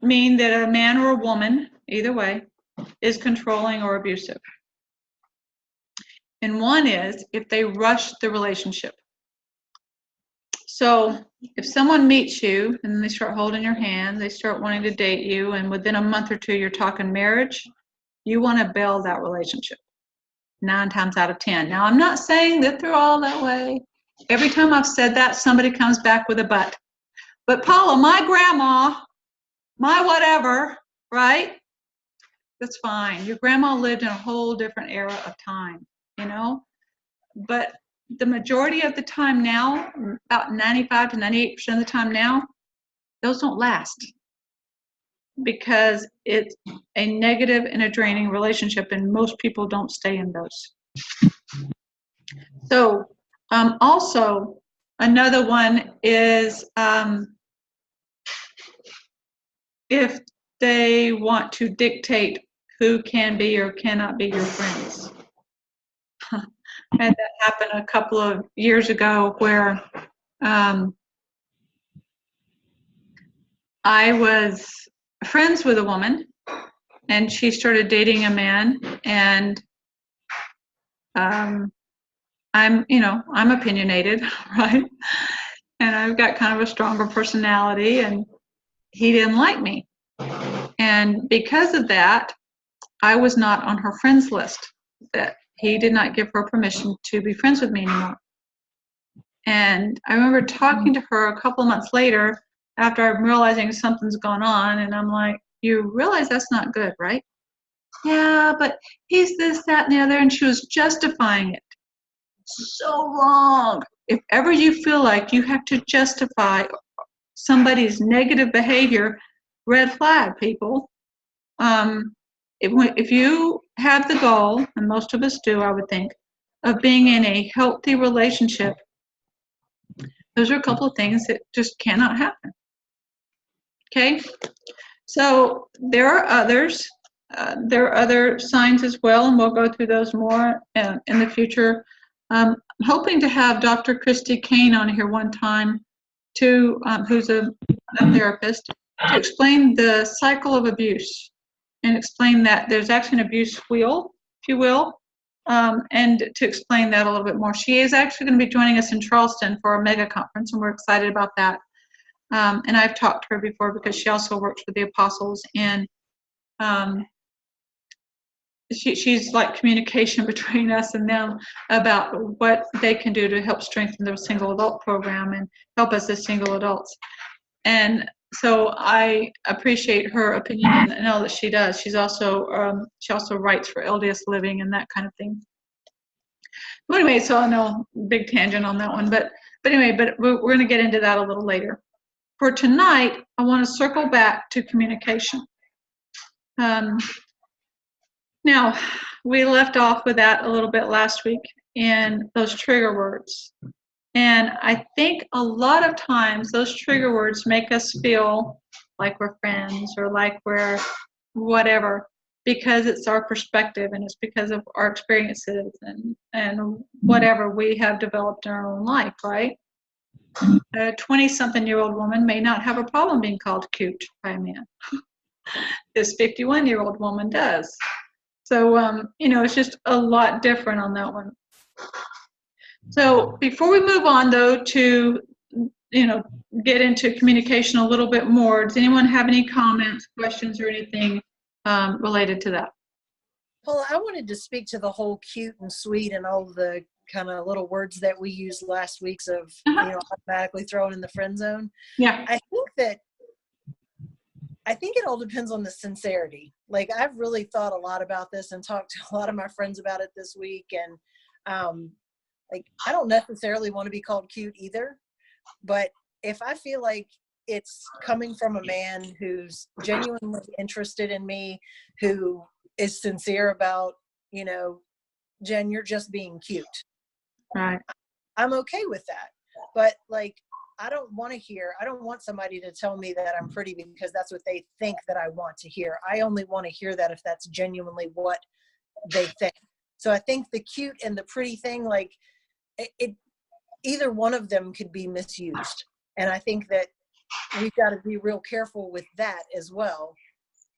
mean that a man or a woman, either way, is controlling or abusive. And one is if they rush the relationship. So if someone meets you and they start holding your hand, they start wanting to date you, and within a month or two you're talking marriage, you want to bail that relationship 9 times out of 10. Now, I'm not saying that they're all that way. Every time I've said that, somebody comes back with a but. But Paula, my grandma, my whatever, right? That's fine. Your grandma lived in a whole different era of time, you know? But the majority of the time now, about 95 to 98% of the time now, those don't last because it's a negative and a draining relationship, and most people don't stay in those. So also another one is if they want to dictate who can be or cannot be your friends. I had that happen a couple of years ago where I was friends with a woman and she started dating a man, and I'm opinionated, right? And I've got kind of a stronger personality, and he didn't like me. And because of that, I was not on her friends list. That he did not give her permission to be friends with me anymore. And I remember talking to her a couple of months later after I'm realizing something's gone on, and I'm like, you realize that's not good, right? Yeah, but he's this, that, and the other, and she was justifying it. So wrong. If ever you feel like you have to justify somebody's negative behavior, red flag, people. If you have the goal, and most of us do, I would think, of being in a healthy relationship, those are a couple of things that just cannot happen. Okay? So there are others. There are other signs as well, and we'll go through those more in the future. I'm hoping to have Dr. Christy Kane on here one time, who's a therapist, to explain the cycle of abuse and explain that there's actually an abuse wheel, if you will, and to explain that a little bit more. She is actually going to be joining us in Charleston for a mega conference, and we're excited about that. And I've talked to her before because she also works with the apostles, and she's like communication between us and them about what they can do to help strengthen their single adult program and help us as single adults. And so I appreciate her opinion and all that she does. She also writes for LDS Living and that kind of thing. But anyway, so I know big tangent on that one, but anyway, we're going to get into that a little later. For tonight, I want to circle back to communication. Now, we left off with that a little bit last week in those trigger words. And I think a lot of times those trigger words make us feel like we're friends or like we're whatever, because it's our perspective and it's because of our experiences and whatever we have developed in our own life, right? A 20-something-year-old woman may not have a problem being called cute by a man. This 51-year-old woman does. So, it's just a lot different on that one. So before we move on, though, to, get into communication a little bit more, does anyone have any comments, questions, or anything related to that? Well, I wanted to speak to the whole cute and sweet and all the kind of little words that we used last week's of, automatically thrown in the friend zone. Yeah. I think it all depends on the sincerity. Like, I've really thought a lot about this and talked to a lot of my friends about it this week. And I don't necessarily want to be called cute either. But if I feel like it's coming from a man who's genuinely interested in me, who is sincere about, Jen, you're just being cute. Right. I'm okay with that. But I don't want somebody to tell me that I'm pretty because that's what they think that I want to hear. I only want to hear that if that's genuinely what they think. So I think the cute and the pretty thing, either one of them could be misused. And I think that we've got to be real careful with that as well.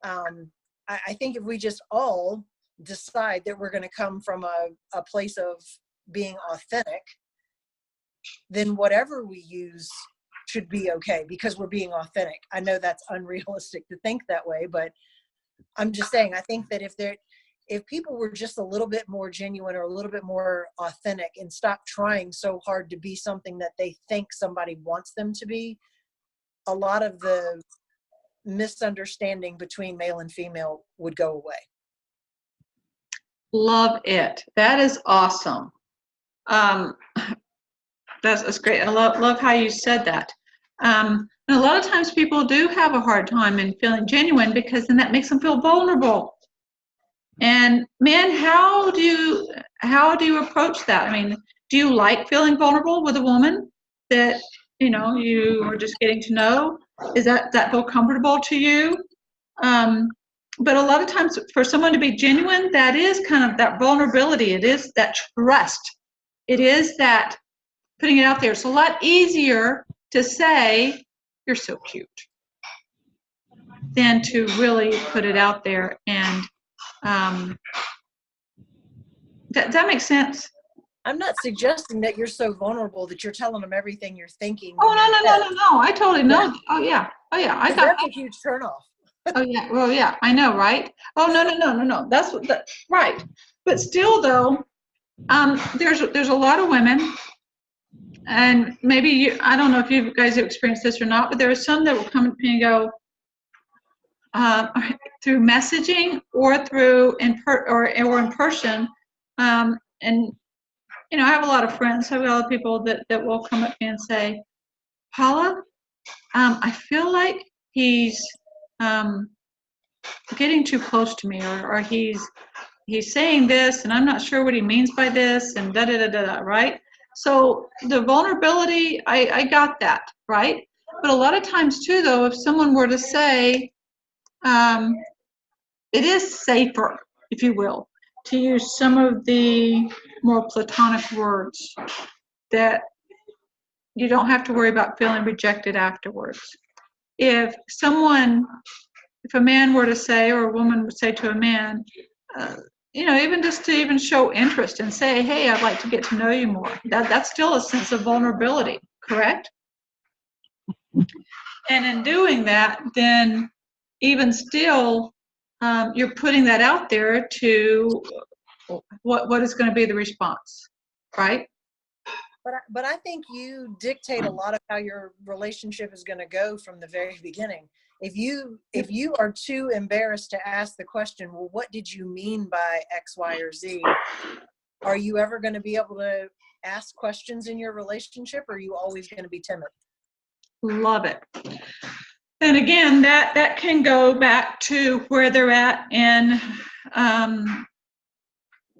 I think if we just all decide that we're going to come from a place of being authentic, then whatever we use should be okay because we're being authentic. I know that's unrealistic to think that way, but I'm just saying, I think that if people were just a little bit more genuine or a little bit more authentic and stop trying so hard to be something that they think somebody wants them to be, a lot of the misunderstanding between male and female would go away. Love it. That is awesome. That's great. I love how you said that. And a lot of times people do have a hard time in feeling genuine because then that makes them feel vulnerable. And man, how do you approach that? I mean, do you like feeling vulnerable with a woman that you are just getting to know? Is that feel comfortable to you? But a lot of times for someone to be genuine, that is kind of that vulnerability. It is that trust. It is that putting it out there. It's a lot easier to say, "You're so cute," than to really put it out there. And that makes sense. I'm not suggesting that you're so vulnerable that you're telling them everything you're thinking. Oh, no. I totally know. Yeah. Oh, yeah. That's a huge turnoff. Oh, yeah. Well, yeah, I know, right? Oh, no. That's right. But still, though, there's a lot of women, and maybe I don't know if you guys have experienced this or not, but there are some that will come up to me and go, through messaging or through in person, and I have a lot of friends. I have a lot of people that will come up to me and say, "Paula, I feel like he's getting too close to me, or he's saying this, and I'm not sure what he means by this, and da da da da da." Right? So the vulnerability, I got that, right? But a lot of times too, though, if someone were to say, it is safer, if you will, to use some of the more platonic words that you don't have to worry about feeling rejected afterwards. If a man were to say, or a woman would say to a man, even just to even show interest and say, "Hey, I'd like to get to know you more," that's still a sense of vulnerability, correct? And in doing that, then even still, you're putting that out there to what is going to be the response, right? But I think you dictate a lot of how your relationship is going to go from the very beginning. If you are too embarrassed to ask the question, well, what did you mean by X, Y, or Z? Are you ever going to be able to ask questions in your relationship, or are you always going to be timid? Love it. And again, that can go back to where they're at in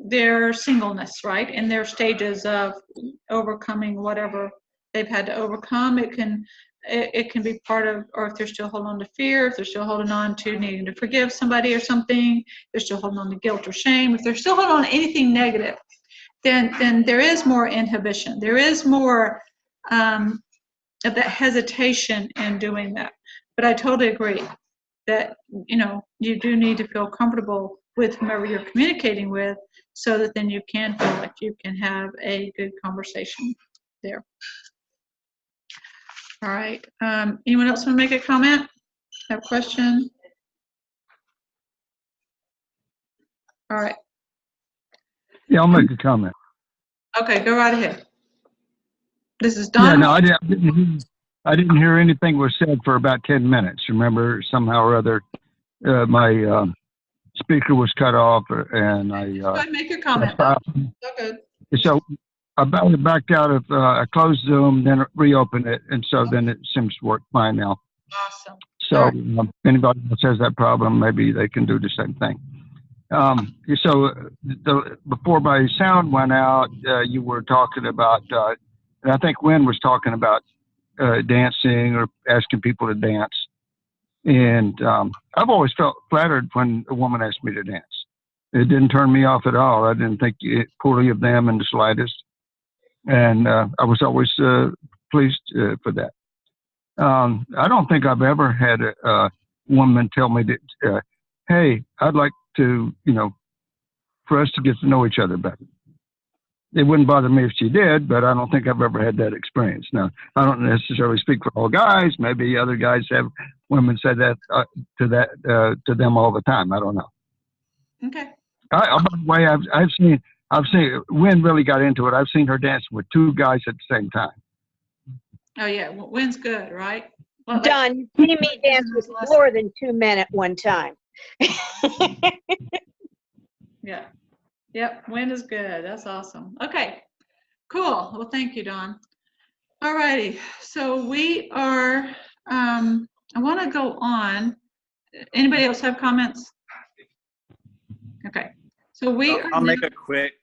their singleness, right? In their stages of overcoming whatever they've had to overcome. It can be part of, or if they're still holding on to fear, if they're still holding on to needing to forgive somebody or something, they're still holding on to guilt or shame. If they're still holding on to anything negative, then there is more inhibition. There is more of that hesitation in doing that. But I totally agree that, you do need to feel comfortable with whomever you're communicating with so that then you can feel like you can have a good conversation there. All right. Anyone else want to make a comment? Have a question? All right. Yeah, I'll make a comment. Okay, go right ahead. This is Don. Yeah, no, I didn't hear anything was said for about 10 minutes. Remember, somehow or other, my speaker was cut off, and I. Go ahead and make your comment. Okay. So I backed out of, I closed Zoom, then reopened it, and so then it seems to work fine now. Awesome. So if anybody else has that problem, maybe they can do the same thing. So before my sound went out, you were talking about, and I think Wynn was talking about dancing or asking people to dance. And I've always felt flattered when a woman asked me to dance. It didn't turn me off at all. I didn't think poorly of them in the slightest. And I was always pleased for that. I don't think I've ever had a woman tell me that, hey, I'd like to, for us to get to know each other better. It wouldn't bother me if she did, but I don't think I've ever had that experience. Now, I don't necessarily speak for all guys. Maybe other guys have women say that to them all the time. I don't know. Okay. By the way, I've seen Wynn really got into it. I've seen her dance with two guys at the same time. Oh yeah, Wynn's good, right? Well, Don, you've seen me dance with more than 2 men at one time. Yeah. Yep, Wynn is good. That's awesome. Okay, cool. Well, thank you, Dawn. All righty. So we are, I want to go on. Anybody else have comments? Okay. So we I'll make a quick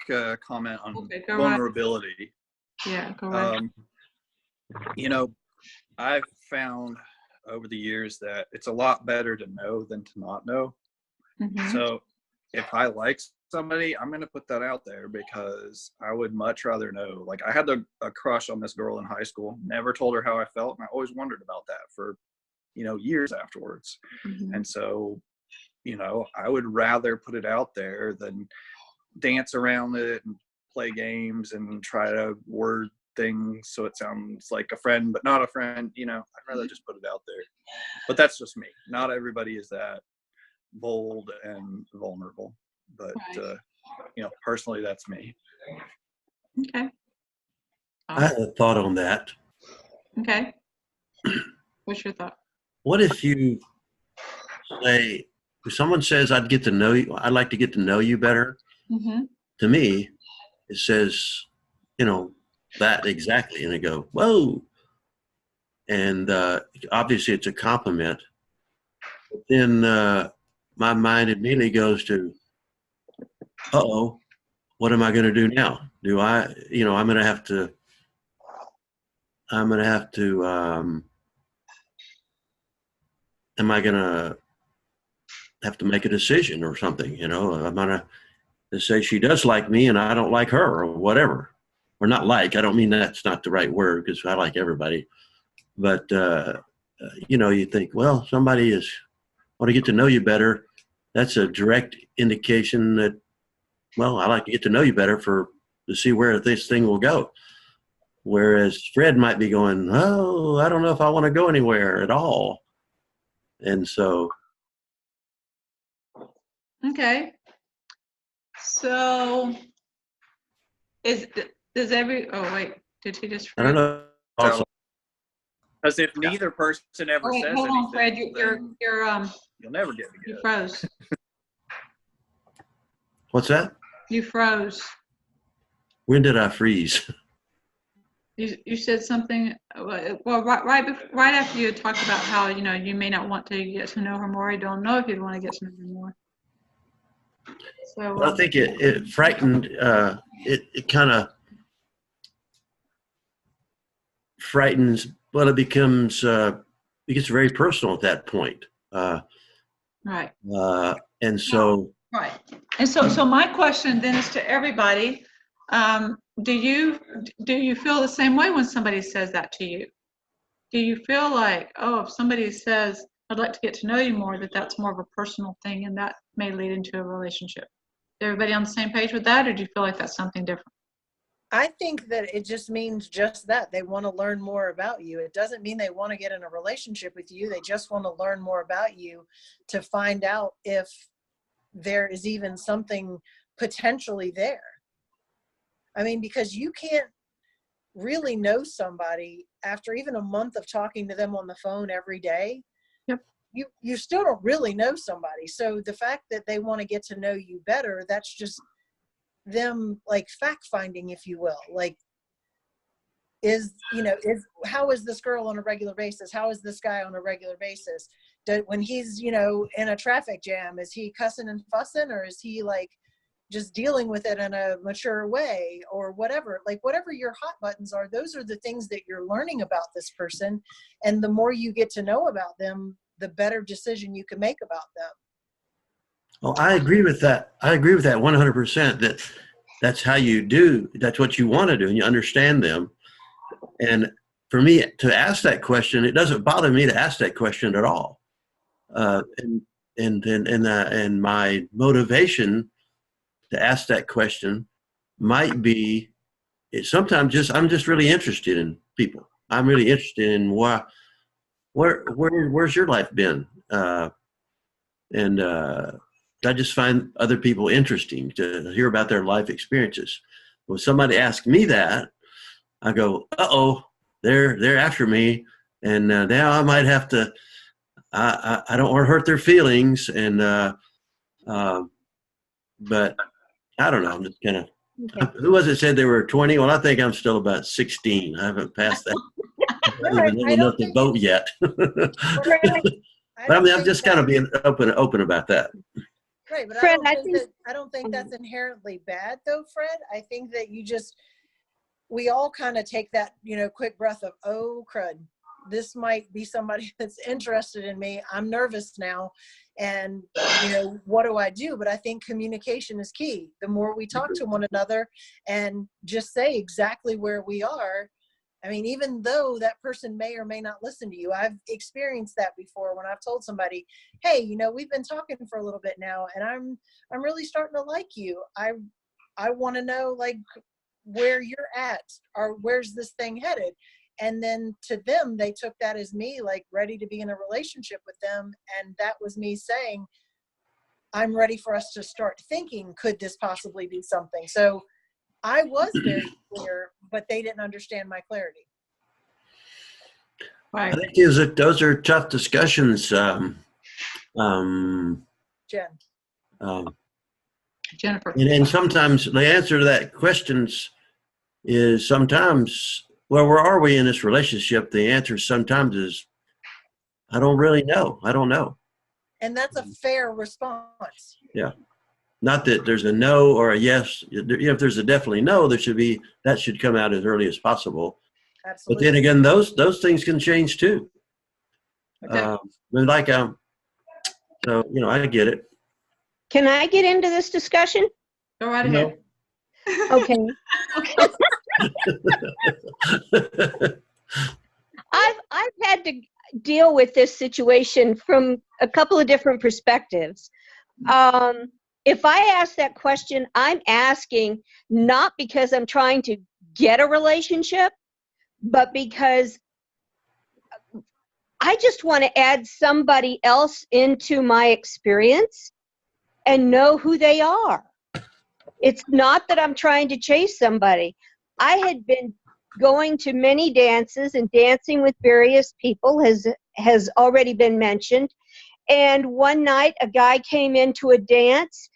comment on vulnerability. Yeah, go right. I've found over the years that it's a lot better to know than to not know. Mm-hmm. So if I like somebody, I'm going to put that out there because I would much rather know. Like I had a crush on this girl in high school, never told her how I felt. And I always wondered about that for, years afterwards. Mm-hmm. And so, I would rather put it out there than dance around it and play games and try to word things so it sounds like a friend, but not a friend. I'd rather just put it out there. But that's just me. Not everybody is that bold and vulnerable. But, right. Personally, that's me. Okay. I had a thought on that. Okay. What's your thought? What if you say, if someone says, I'd like to get to know you better, Mm-hmm. to me, it says, that exactly. And I go, whoa. And obviously it's a compliment. But then my mind immediately goes to, uh-oh, what am I going to do now? Do I, I'm going to have to, am I going to have to make a decision or something? I'm going to say she does like me and I don't like her or whatever. Or not like, I don't mean that's not the right word because I like everybody. But, you think, well, somebody want to get to know you better. That's a direct indication that, well, I like to get to know you better to see where this thing will go. Whereas Fred might be going, oh, I don't know if I want to go anywhere at all. And so. Okay. So oh wait, did he just? I don't know. Also, because if neither person ever says hold anything, on, Fred, you're you'll never get together. You froze. What's that? You froze. When did I freeze? You said something. Well, right after you had talked about how you may not want to get to know her more. I don't know if you'd want to get to know her more. So Well, I think it frightened. It kind of frightens. Well, it gets very personal at that point. Right. And so. Right. And so my question then is to everybody. Do you feel the same way when somebody says that to you? Do you feel like, if somebody says, I'd like to get to know you more, that's more of a personal thing and that may lead into a relationship? Is everybody on the same page with that, or do you feel like that's something different? I think that it just means just that. They want to learn more about you. It doesn't mean they want to get in a relationship with you. They just want to learn more about you to find out if there is even something potentially there. I mean, because you can't really know somebody after even a month of talking to them on the phone every day. Yep. You still don't really know somebody. So the fact that they want to get to know you better, that's just them like fact finding, if you will. Like, how is this girl on a regular basis? How is this guy on a regular basis? When he's, in a traffic jam, is he cussing and fussing, or is he like just dealing with it in a mature way, or whatever? Like, whatever your hot buttons are, those are the things that you're learning about this person. And the more you get to know about them, the better decision you can make about them. Oh, I agree with that. I agree with that 100%. That that's how you do. That's what you want to do, and you understand them. And for me to ask that question, it doesn't bother me to ask that question at all. And my motivation to ask that question might be sometimes I'm just really interested in people. I'm really interested in where's your life been, and I just find other people interesting to hear about their life experiences. When somebody asks me that, I go, "Uh-oh, they're after me," and now I might have to. I don't want to hurt their feelings, and but I don't know. I'm just kind of. Okay. Who was it said they were 20? Well, I think I'm still about 16. I haven't passed that. I haven't even enough to vote yet. But I mean, I'm just kind of being open about that. Right, but Fred, I don't think that's inherently bad, though, Fred. I think that we all kind of take that, quick breath of, oh, crud, this might be somebody that's interested in me. I'm nervous now. And, what do I do? But I think communication is key. The more we talk to one another and just say exactly where we are, I mean, even though that person may or may not listen to you, I've experienced that before when I've told somebody, hey, we've been talking for a little bit now and I'm really starting to like you. I want to know like where you're at or where's this thing headed? And then to them, they took that as me like ready to be in a relationship with them. And that was me saying, I'm ready for us to start thinking, could this possibly be something? So I was very clear, but they didn't understand my clarity. Right. I think those are tough discussions. Jen. Jennifer. And sometimes the answer to that questions is sometimes, well, where are we in this relationship? The answer sometimes is, I don't really know. I don't know. And that's a fair response. Yeah. Not that there's a no or a yes. If there's a definitely no, that should come out as early as possible. Absolutely. But then again, those things can change too. Okay. So I get it. Can I get into this discussion? Go right ahead. Okay. I've had to deal with this situation from a couple of different perspectives. If I ask that question, I'm asking not because I'm trying to get a relationship, but because I just want to add somebody else into my experience and know who they are. It's not that I'm trying to chase somebody. I had been going to many dances and dancing with various people, has already been mentioned. And one night a guy came into a dance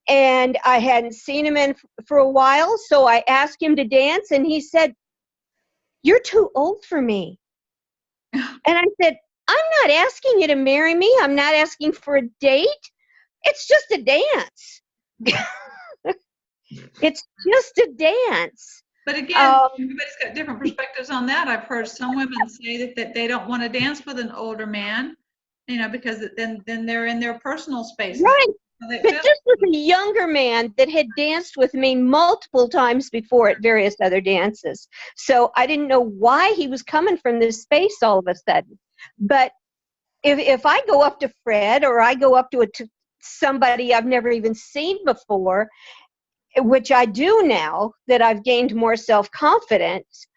and I hadn't seen him in for a while. So I asked him to dance and he said, "You're too old for me." And I said, "I'm not asking you to marry me. I'm not asking for a date. It's just a dance." It's just a dance. But again, everybody's got different perspectives on that. I've heard some women say that they don't want to dance with an older man, because then they're in their personal space. Right. But this was a younger man that had danced with me multiple times before at various other dances. So I didn't know why he was coming from this space all of a sudden. But if I go up to Fred or I go up to somebody I've never even seen before, which I do now that I've gained more self-confidence,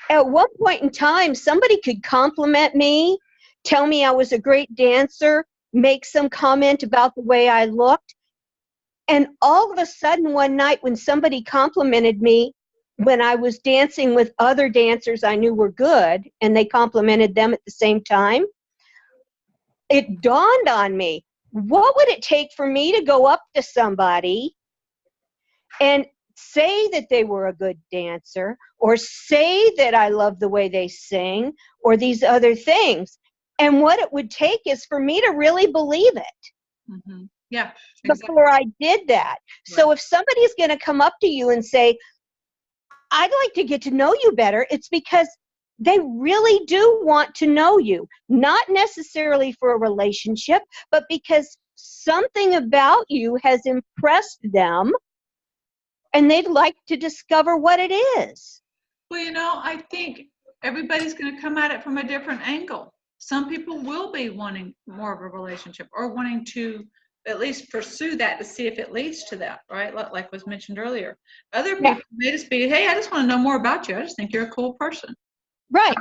at one point in time, somebody could compliment me, tell me I was a great dancer, make some comment about the way I looked. And all of a sudden one night when somebody complimented me when I was dancing with other dancers I knew were good, and they complimented them at the same time, it dawned on me, what would it take for me to go up to somebody and say that they were a good dancer, or say that I love the way they sing, or these other things? And what it would take is for me to really believe it. Mm-hmm. Yeah. Exactly. Before I did that. Right. So if somebody's going to come up to you and say, "I'd like to get to know you better," it's because they really do want to know you. Not necessarily for a relationship, but because something about you has impressed them, and they'd like to discover what it is. Well, I think everybody's going to come at it from a different angle. Some people will be wanting more of a relationship or wanting to at least pursue that to see if it leads to that, right? Like was mentioned earlier. Other people may just be, hey, I just want to know more about you. I just think you're a cool person. Right.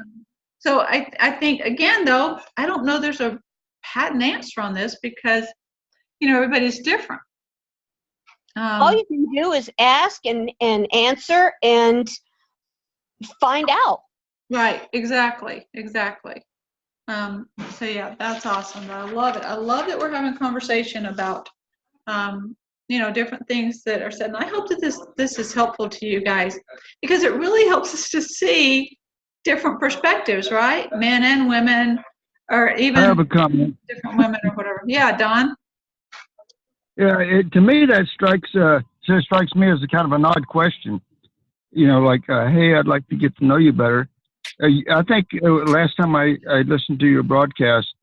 So I think, again, though, I don't know there's a patent answer on this because, everybody's different. All you can do is ask and answer and find out. Right, exactly. So yeah, that's awesome. I love it. I love that we're having a conversation about, different things that are said. And I hope that this is helpful to you guys because it really helps us to see different perspectives, right? Men and women, or even I have a comment. different women or whatever. Yeah, Don? Yeah, to me that strikes me as a kind of an odd question. Like, hey, I'd like to get to know you better. I think last time I listened to your broadcast,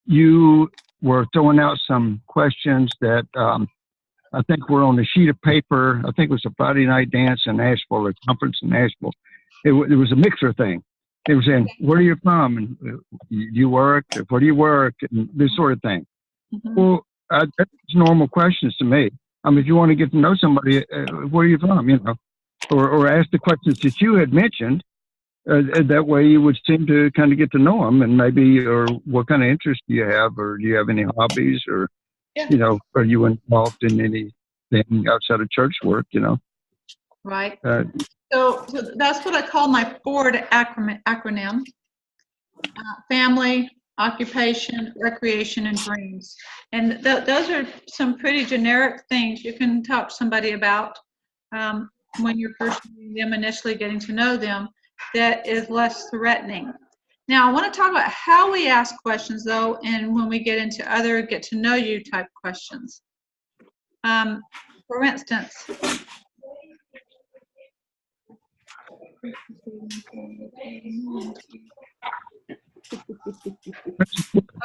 you were throwing out some questions that I think were on a sheet of paper. I think it was a Friday night dance in Nashville, a conference in Nashville. It was a mixer thing. They were saying, where are you from? And you work? Where do you work? And this sort of thing. Mm-hmm. Well, that's normal questions to me. If you want to get to know somebody, where are you from? Or ask the questions that you had mentioned. That way you would seem to kind of get to know them, and maybe, or what kind of interest do you have, or do you have any hobbies, or, are you involved in anything outside of church work, Right. So that's what I call my FORD acronym. Family, occupation, recreation, and dreams. And those are some pretty generic things you can talk to somebody about when you're first meeting them, initially getting to know them, that is less threatening. Now, I want to talk about how we ask questions, though, and when we get into other get-to-know-you type questions. For instance,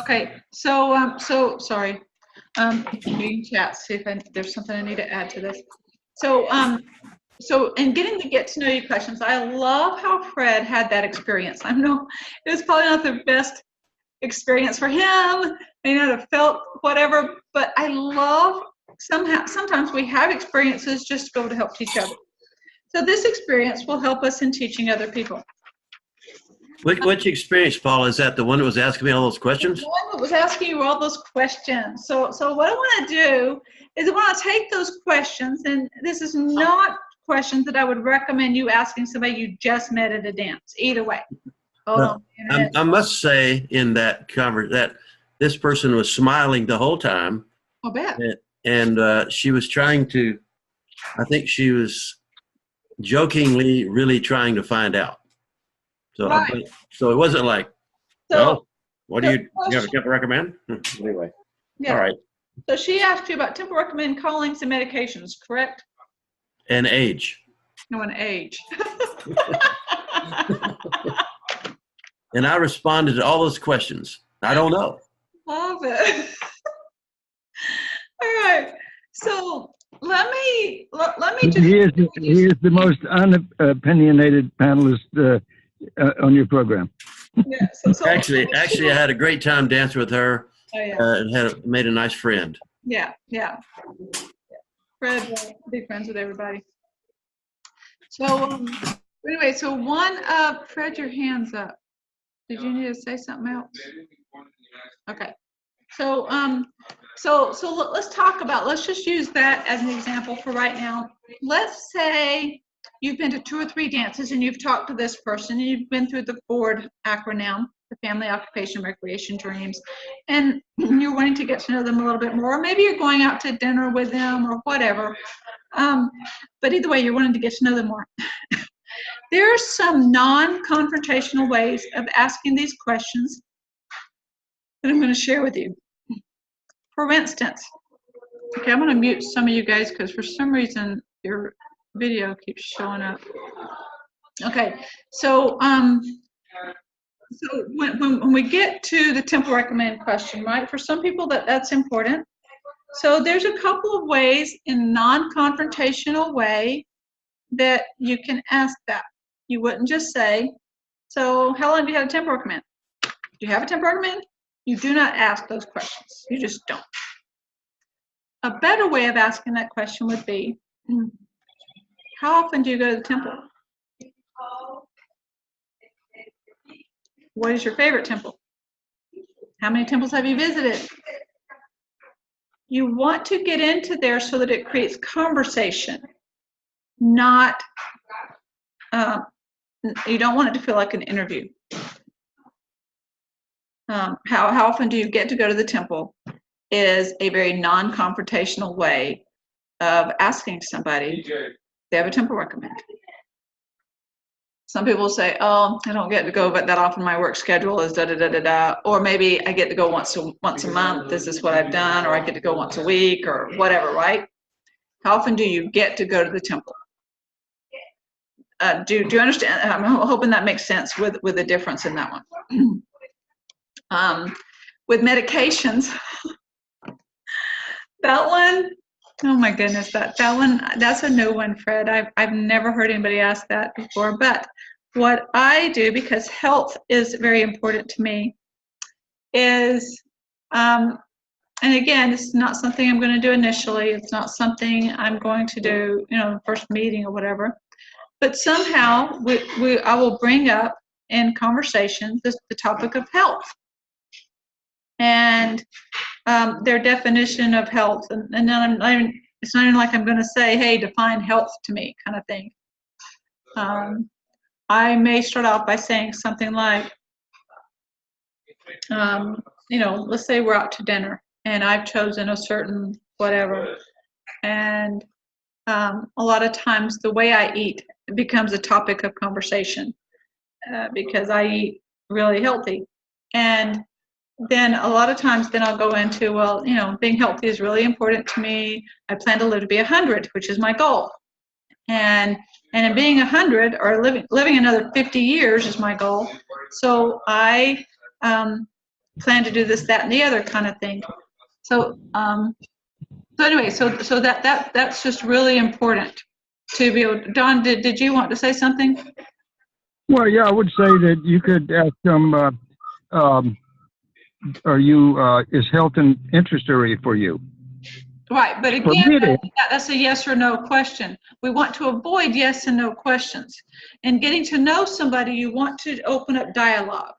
okay, so sorry. Reading chat, see if there's something I need to add to this. So in getting to get to know you questions, I love how Fred had that experience. I know it was probably not the best experience for him, may not have felt whatever, but I love sometimes we have experiences just to be able to help teach others. So this experience will help us in teaching other people. Which experience, Paula? Is that the one that was asking me all those questions? The one that was asking you all those questions. So what I want to do is I want to take those questions, and this is not questions that I would recommend you asking somebody you just met at a dance. Either way. I must say in that that this person was smiling the whole time. I'll bet. And she was trying to, I think she was jokingly really trying to find out. So, right. So it wasn't like, what do you have a temple recommend? Anyway, yeah. All right. So she asked you about temple recommend callings and medications, correct? And age. No, an age. And I responded to all those questions. I don't know. Love it. All right. So let me just. He is the most unopinionated panelist on your program. Yeah, so actually, I had a great time dancing with her. Oh, yeah. And made a nice friend. Yeah. Fred will be friends with everybody. So anyway, so Fred, your hand's up. Did you need to say something else? Okay. So let's talk about. Let's just use that as an example for right now. Let's say you've been to 2 or 3 dances and you've talked to this person and you've been through the FORD acronym, the family, occupation, recreation, dreams, and you're wanting to get to know them a little bit more. Maybe you're going out to dinner with them or whatever. But either way, you're wanting to get to know them more. There are some non-confrontational ways of asking these questions that I'm going to share with you. For instance, okay, I'm going to mute some of you guys because for some reason your video keeps showing up. Okay, so when we get to the temple recommend question, right? For some people that's important. So there's a couple of ways in non-confrontational way that you can ask that. You wouldn't just say, so how long do you have a temple recommend? Do you have a temple recommend? You do not ask those questions. You just don't. A better way of asking that question would be, how often do you go to the temple? What is your favorite temple? How many temples have you visited? You want to get into there so that it creates conversation, not, you don't want it to feel like an interview. How often do you get to go to the temple is a very non-confrontational way of asking somebody if they have a temple recommend. Some people say, oh, I don't get to go but that often, my work schedule is da-da-da-da-da, or maybe I get to go once a month, this is what I've done, or I get to go once a week, or whatever, right? How often do you get to go to the temple? Do you understand? I'm hoping that makes sense with the difference in that one. With medications, that one, oh my goodness, that one, that's a new one, Fred. I've never heard anybody ask that before. But what I do, because health is very important to me, is, and again, this is not something I'm going to do initially. It's not something I'm going to do, first meeting or whatever. But somehow I will bring up in conversation the topic of health and their definition of health. And then it's not even like I'm going to say, hey, define health to me kind of thing. I may start off by saying something like, let's say we're out to dinner and I've chosen a certain whatever. And a lot of times the way I eat becomes a topic of conversation because I eat really healthy. And then a lot of times then I'll go into, well, being healthy is really important to me. I plan to live to be 100, which is my goal. And in being 100 or living another 50 years is my goal. So I plan to do this, that, and the other kind of thing. So anyway, so that's just really important to be able. Don, did you want to say something? Well, yeah, I would say that you could ask them, is health an interest area for you? Right, but again, that's a yes or no question. We want to avoid yes and no questions. And getting to know somebody, you want to open up dialogue.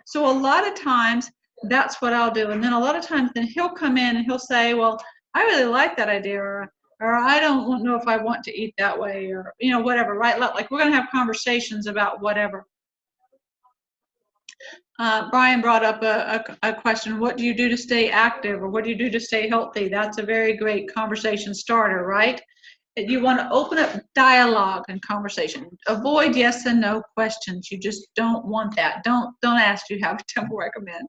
So a lot of times, that's what I'll do. And then a lot of times, then he'll come in and he'll say, well, I really like that idea, or I don't know if I want to eat that way, or, whatever, right? Like we're going to have conversations about whatever. Brian brought up a question, what do you do to stay active, or what do you do to stay healthy? That's a very great conversation starter, right? You want to open up dialogue and conversation. Avoid yes and no questions. You just don't want that. Don't ask, do you have a temple recommend?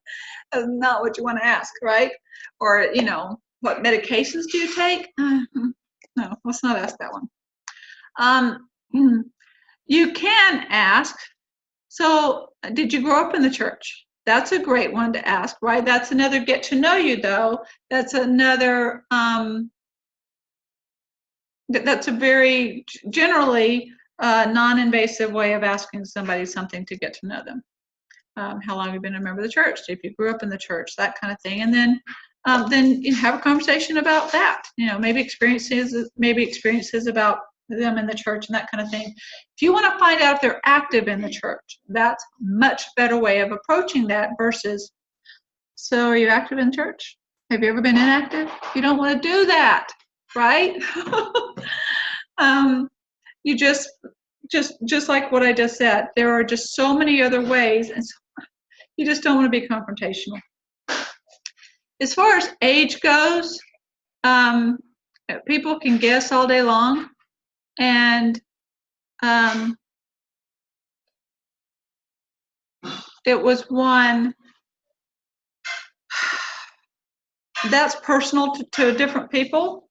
That's not what you want to ask, right? Or, what medications do you take? No, let's not ask that one. You can ask, so did you grow up in the church? That's a great one to ask, right? That's another get to know you, though. That's another, that's a very generally non-invasive way of asking somebody something to get to know them. How long have you been a member of the church? If you grew up in the church, that kind of thing. And then you have a conversation about that. Maybe experiences about them in the church and that kind of thing. If you want to find out if they're active in the church, that's a much better way of approaching that versus, so are you active in church? Have you ever been inactive? You don't want to do that, right? You just like what I just said, there are just so many other ways, and so you just don't want to be confrontational. As far as age goes, people can guess all day long, and it was one that's personal to different people.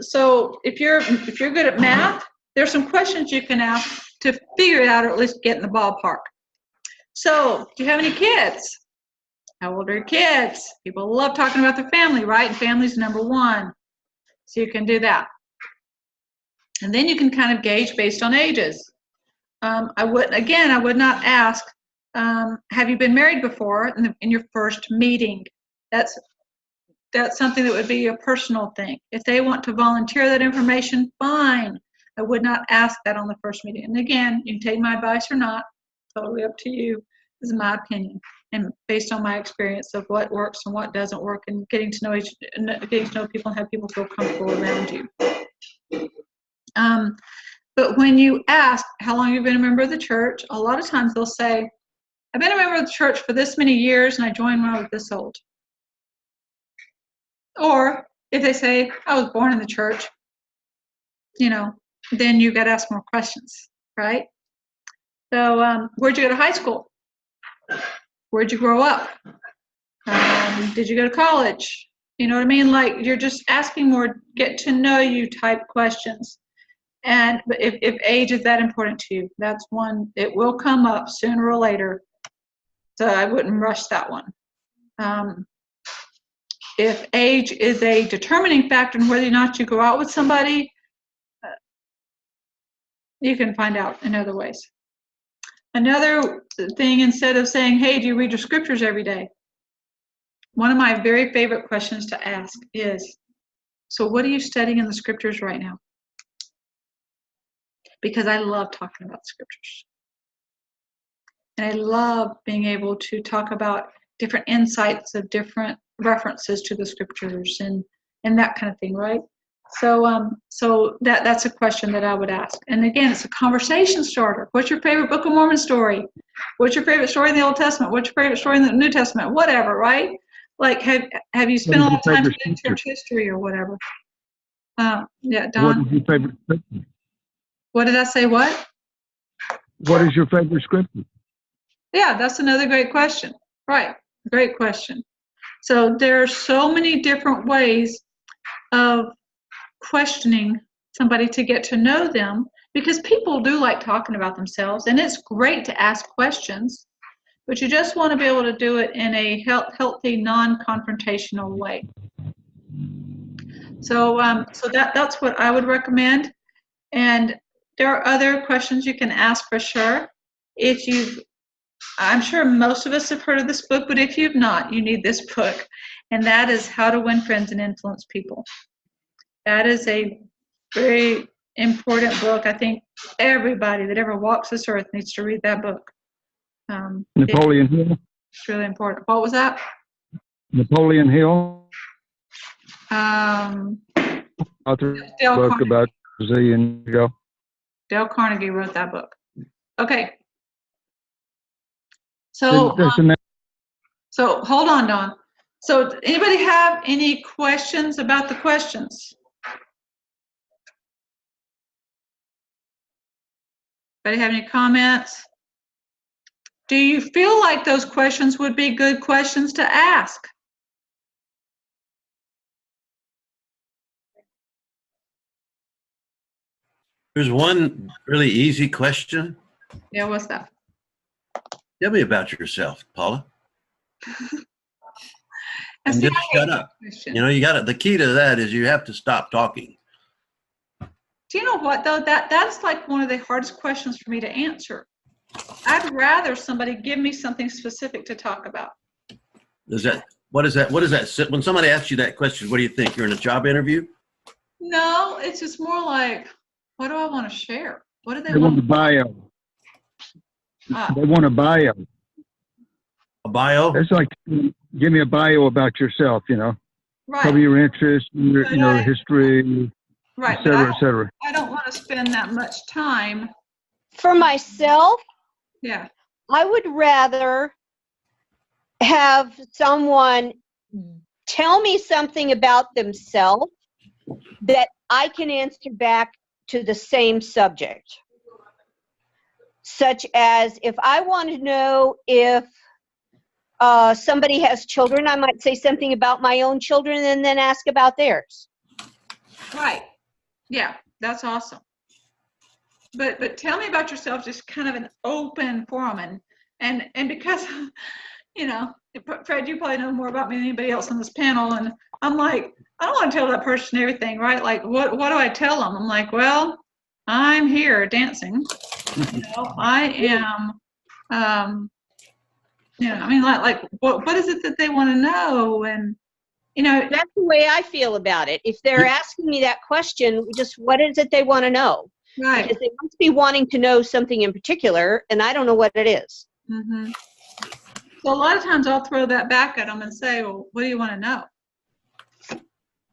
So if you're good at math, there's some questions you can ask to figure it out, or at least get in the ballpark. So, do you have any kids? How old are your kids? People love talking about their family, right? And family's number one. So you can do that. And then you can kind of gauge based on ages. I would not ask, have you been married before in your first meeting? That's something that would be a personal thing. If they want to volunteer that information, fine. I would not ask that on the first meeting. And again, you can take my advice or not. Totally up to you. This is my opinion, and based on my experience of what works and what doesn't work, and getting to know people and have people feel comfortable around you. But when you ask how long you've been a member of the church, a lot of times they'll say, I've been a member of the church for this many years, and I joined when I was this old. Or if they say, I was born in the church, then you got to ask more questions, right? So where'd you go to high school? Where'd you grow up? Did you go to college? You know what I mean? Like, you're just asking more get to know you type questions. And if age is that important to you, that's one, it will come up sooner or later. So I wouldn't rush that one. If age is a determining factor in whether or not you go out with somebody, you can find out in other ways. Another thing, instead of saying, hey, do you read your scriptures every day? One of my very favorite questions to ask is, so what are you studying in the scriptures right now? Because I love talking about scriptures. And I love being able to talk about different insights of different references to the scriptures and that kind of thing, right? So that's a question that I would ask. And again, it's a conversation starter. What's your favorite Book of Mormon story? What's your favorite story in the Old Testament? What's your favorite story in the New Testament? Whatever, right? Like, have you spent a lot of time studying church history or whatever? Yeah, Don. What is your favorite scripture? What did I say? What? What is your favorite scripture? Yeah, that's another great question. Right, great question. So there are so many different ways of questioning somebody to get to know them, because people do like talking about themselves, and it's great to ask questions, but you just want to be able to do it in a healthy, non-confrontational way. So that's what I would recommend. And there are other questions you can ask for sure. I'm sure most of us have heard of this book, but if you've not, you need this book. And that is How to Win Friends and Influence People. That is a very important book. I think everybody that ever walks this earth needs to read that book. Napoleon Hill? It's really important. What was that? Napoleon Hill? Dale Book Carnegie. about a zillion ago. Dale Carnegie wrote that book. Okay. So hold on, Don. So anybody have any questions about the questions? Anybody have any comments? Do you feel like those questions would be good questions to ask? There's one really easy question. Yeah, what's that? Tell me about yourself, Paula. And just shut up. The key to that is you have to stop talking. Do you know what, though? That's like one of the hardest questions for me to answer. I'd rather somebody give me something specific to talk about. What is that? When somebody asks you that question, what do you think? You're in a job interview? No, it's just more like, what do I want to share? What do They want a bio. They want a bio. A bio? It's like, give me a bio about yourself, Right. Cover your interests, your history, right, et cetera, et cetera. I don't want to spend that much time. For myself, Yeah. I would rather have someone tell me something about themselves that I can answer back to the same subject. Such as, if I want to know if somebody has children, I might say something about my own children and then ask about theirs. Right. Yeah, that's awesome. But tell me about yourself, just kind of an open forum, and because you know, Fred, you probably know more about me than anybody else on this panel. And I'm like, I don't want to tell that person everything, right? Like, what do I tell them? I'm like, well, I'm here dancing. You know, I am, you know, I mean, like what is it that they want to know? And, you know, That's the way I feel about it. If they're asking me that question, just what is it they want to know? right. Because they must be wanting to know something in particular, and I don't know what it is. Mm-hmm. So a lot of times I'll throw that back at them and say, well, what do you want to know?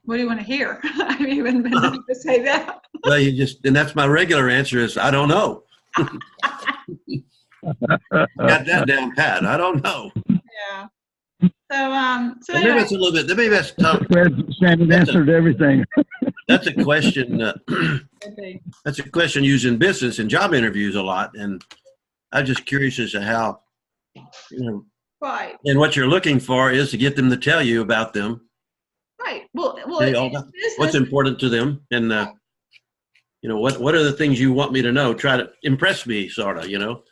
What do you want to hear? I've even been known to say that. Well, and that's my regular answer is, I don't know. Got that down pat. I don't know. Yeah. So Maybe anyway, that's a little bit, maybe that's tough. Standard answer to everything. That's a question, could be. that's a question used in business and job interviews a lot. And I'm just curious as to how, you know, Right. and what you're looking for is to get them to tell you about them. Right. Well, Tell you all in about business, what's important to them. And, you know, what are the things you want me to know? Try to impress me, sort of, you know.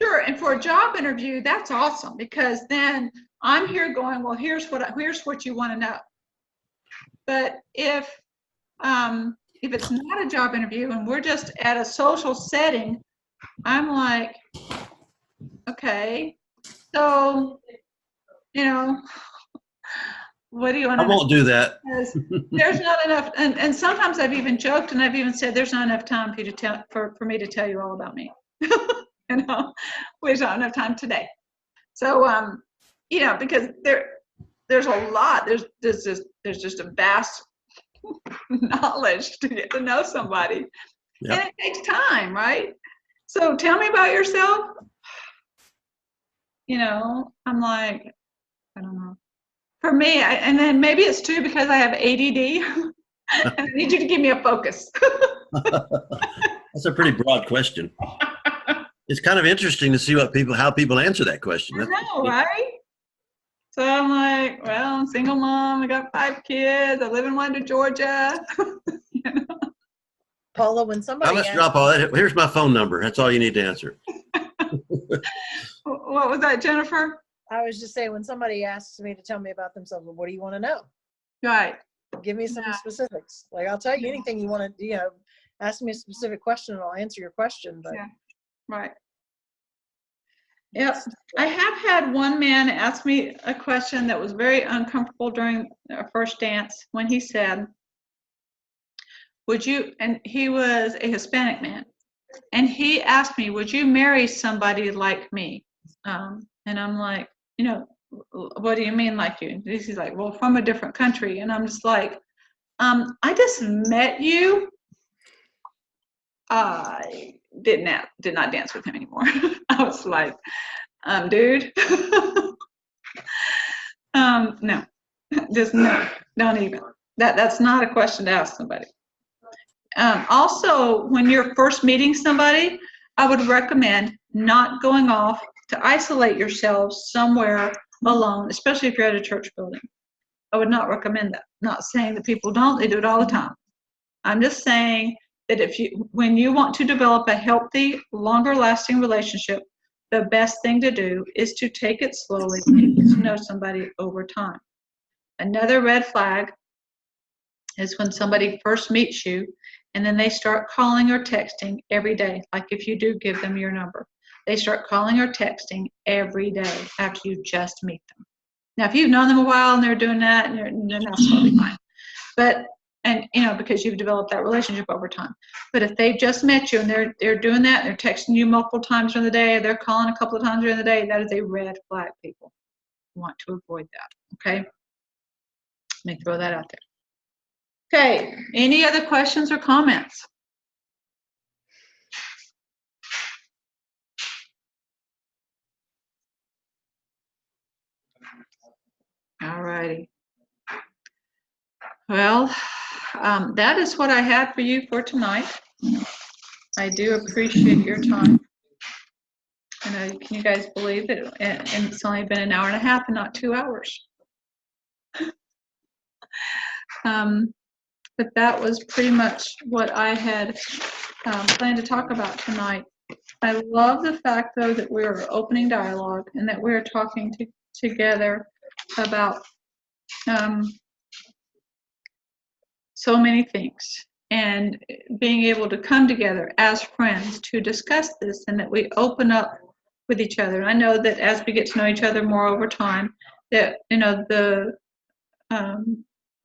sure. And for a job interview, that's awesome, because then I'm here going, well, here's what you want to know. But if it's not a job interview and we're just at a social setting, I'm like, okay, so, you know, what do you want I to know? won't do that. Because there's not enough, and sometimes I've even joked and I've even said there's not enough time for you to tell for me to tell you all about me. You know, we don't have enough time today. So you know, because there's a lot, there's just a vast knowledge to get to know somebody. Yep. And it takes time, right? So tell me about yourself. You know, I'm like, I don't know. For me, and then maybe it's too because I have ADD. I need you to give me a focus. That's a pretty broad question. It's kind of interesting to see how people answer that question. I know, right? So I'm like, well, I'm a single mom. I got 5 kids. I live in Wanda, Georgia. You know? Paula, when Now somebody let's asks, drop all that. Here's my phone number. That's all you need to answer. What was that, Jennifer? I was just saying, when somebody asks me to tell me about themselves, well, what do you want to know? Right. Give me some Yeah. specifics. Like, I'll tell you anything you want to, you know, ask me a specific question and I'll answer your question. But Yeah. Right. Yep. I have had one man ask me a question that was very uncomfortable during our first dance when he said, would you, and he was a Hispanic man, and he asked me, would you marry somebody like me? And I'm like, you know, what do you mean like you? And he's like, well, from a different country. And I'm just like, I just met you. I did not dance with him anymore. I was like, dude, no, just no, don't even. That's not a question to ask somebody. Also, when you're first meeting somebody, I would recommend not going off to isolate yourselves somewhere alone, especially if you're at a church building. I would not recommend that. Not saying that people don't, they do it all the time. I'm just saying that when you want to develop a healthy, longer lasting relationship, the best thing to do is to take it slowly and get to know somebody over time. Another red flag is when somebody first meets you and then they start calling or texting every day. Like if you do give them your number, they start calling or texting every day after you just meet them. Now, if you've known them a while and they're doing that, then that's totally fine. But, and you know, because you've developed that relationship over time. But if they've just met you and they're doing that, they're texting you multiple times during the day, they're calling a couple of times during the day, that is a red flag, people. You want to avoid that, okay? Let me throw that out there. Okay, any other questions or comments? All righty. Well, that is what I had for you for tonight. I do appreciate your time. And can you guys believe it? And it's only been an hour and a half and not 2 hours. But that was pretty much what I had planned to talk about tonight. I love the fact, though, that we're opening dialogue and that we're talking together about so many things, and being able to come together as friends to discuss this, and that we open up with each other. And I know that as we get to know each other more over time, that the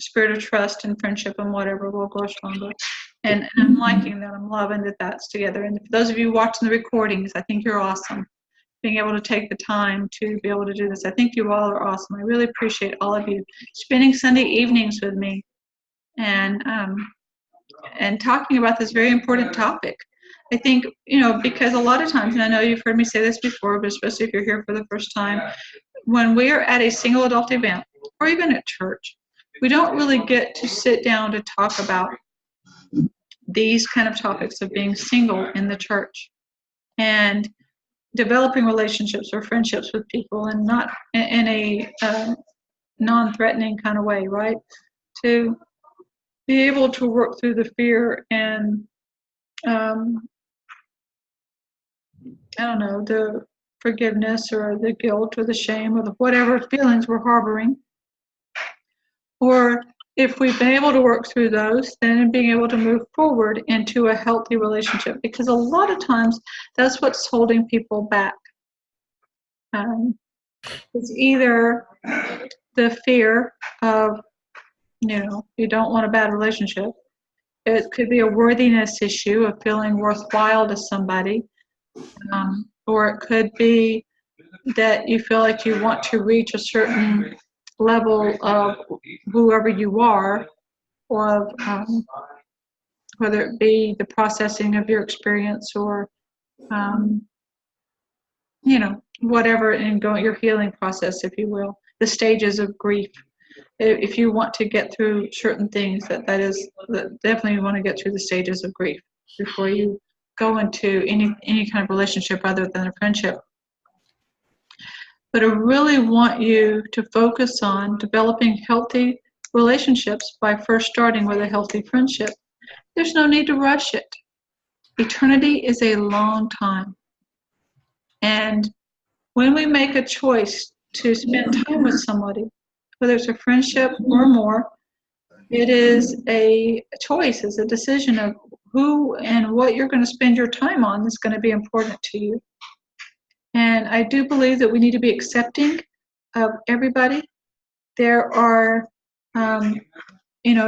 spirit of trust and friendship and whatever will grow stronger. And I'm liking that. I'm loving that that's together. And for those of you watching the recordings, I think you're awesome. Being able to take the time to be able to do this. I think you all are awesome. I really appreciate all of you spending Sunday evenings with me and talking about this very important topic. I think, because a lot of times, and I know you've heard me say this before, but especially if you're here for the first time, when we are at a single adult event, or even at church, we don't really get to sit down to talk about these kind of topics of being single in the church and developing relationships or friendships with people, and not in a non-threatening kind of way, right? To be able to work through the fear and the forgiveness or the guilt or the shame or the whatever feelings we're harboring. Or if we've been able to work through those, then being able to move forward into a healthy relationship. Because a lot of times that's what's holding people back. It's either the fear of, you don't want a bad relationship. It could be a worthiness issue of feeling worthwhile to somebody. Or it could be that you feel like you want to reach a certain level of whoever you are, or of whether it be the processing of your experience, or whatever, and your healing process, if you will, the stages of grief. If you want to get through certain things, that definitely you want to get through the stages of grief before you go into any kind of relationship other than a friendship. But I really want you to focus on developing healthy relationships by first starting with a healthy friendship. There's no need to rush it. Eternity is a long time. And when we make a choice to spend time with somebody, whether it's a friendship or more, it is a choice, it's a decision of who and what you're going to spend your time on is going to be important to you. And I do believe that we need to be accepting of everybody. There are,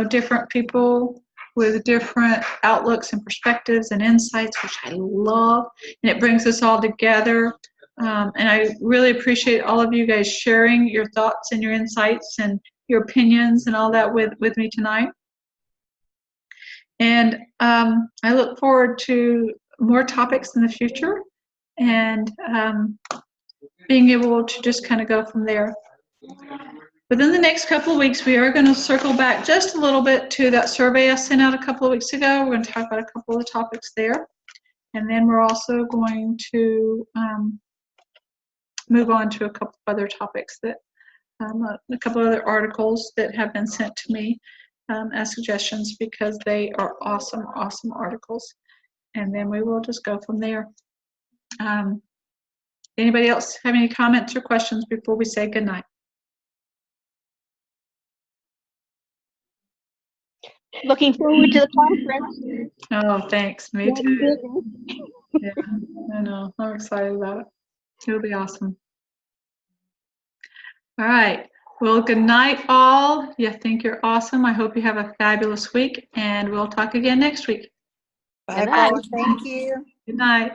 different people with different outlooks and perspectives and insights, which I love, and it brings us all together. And I really appreciate all of you guys sharing your thoughts and your insights and your opinions and all that with me tonight. And I look forward to more topics in the future, and being able to just kind of go from there. Within the next couple of weeks, we are going to circle back just a little bit to that survey I sent out a couple of weeks ago. We're going to talk about a couple of the topics there. And then we're also going to move on to a couple of other topics that, a couple of other articles that have been sent to me as suggestions, because they are awesome, awesome articles. And then we will just go from there. Anybody else have any comments or questions before we say goodnight? Looking forward to the conference. Oh, thanks. Me too. Yeah, I know. I'm excited about it. It'll be awesome. All right. Well, good night, all. I think you're awesome. I hope you have a fabulous week, and we'll talk again next week. Bye, Good night. Paula. Thank you. Good night.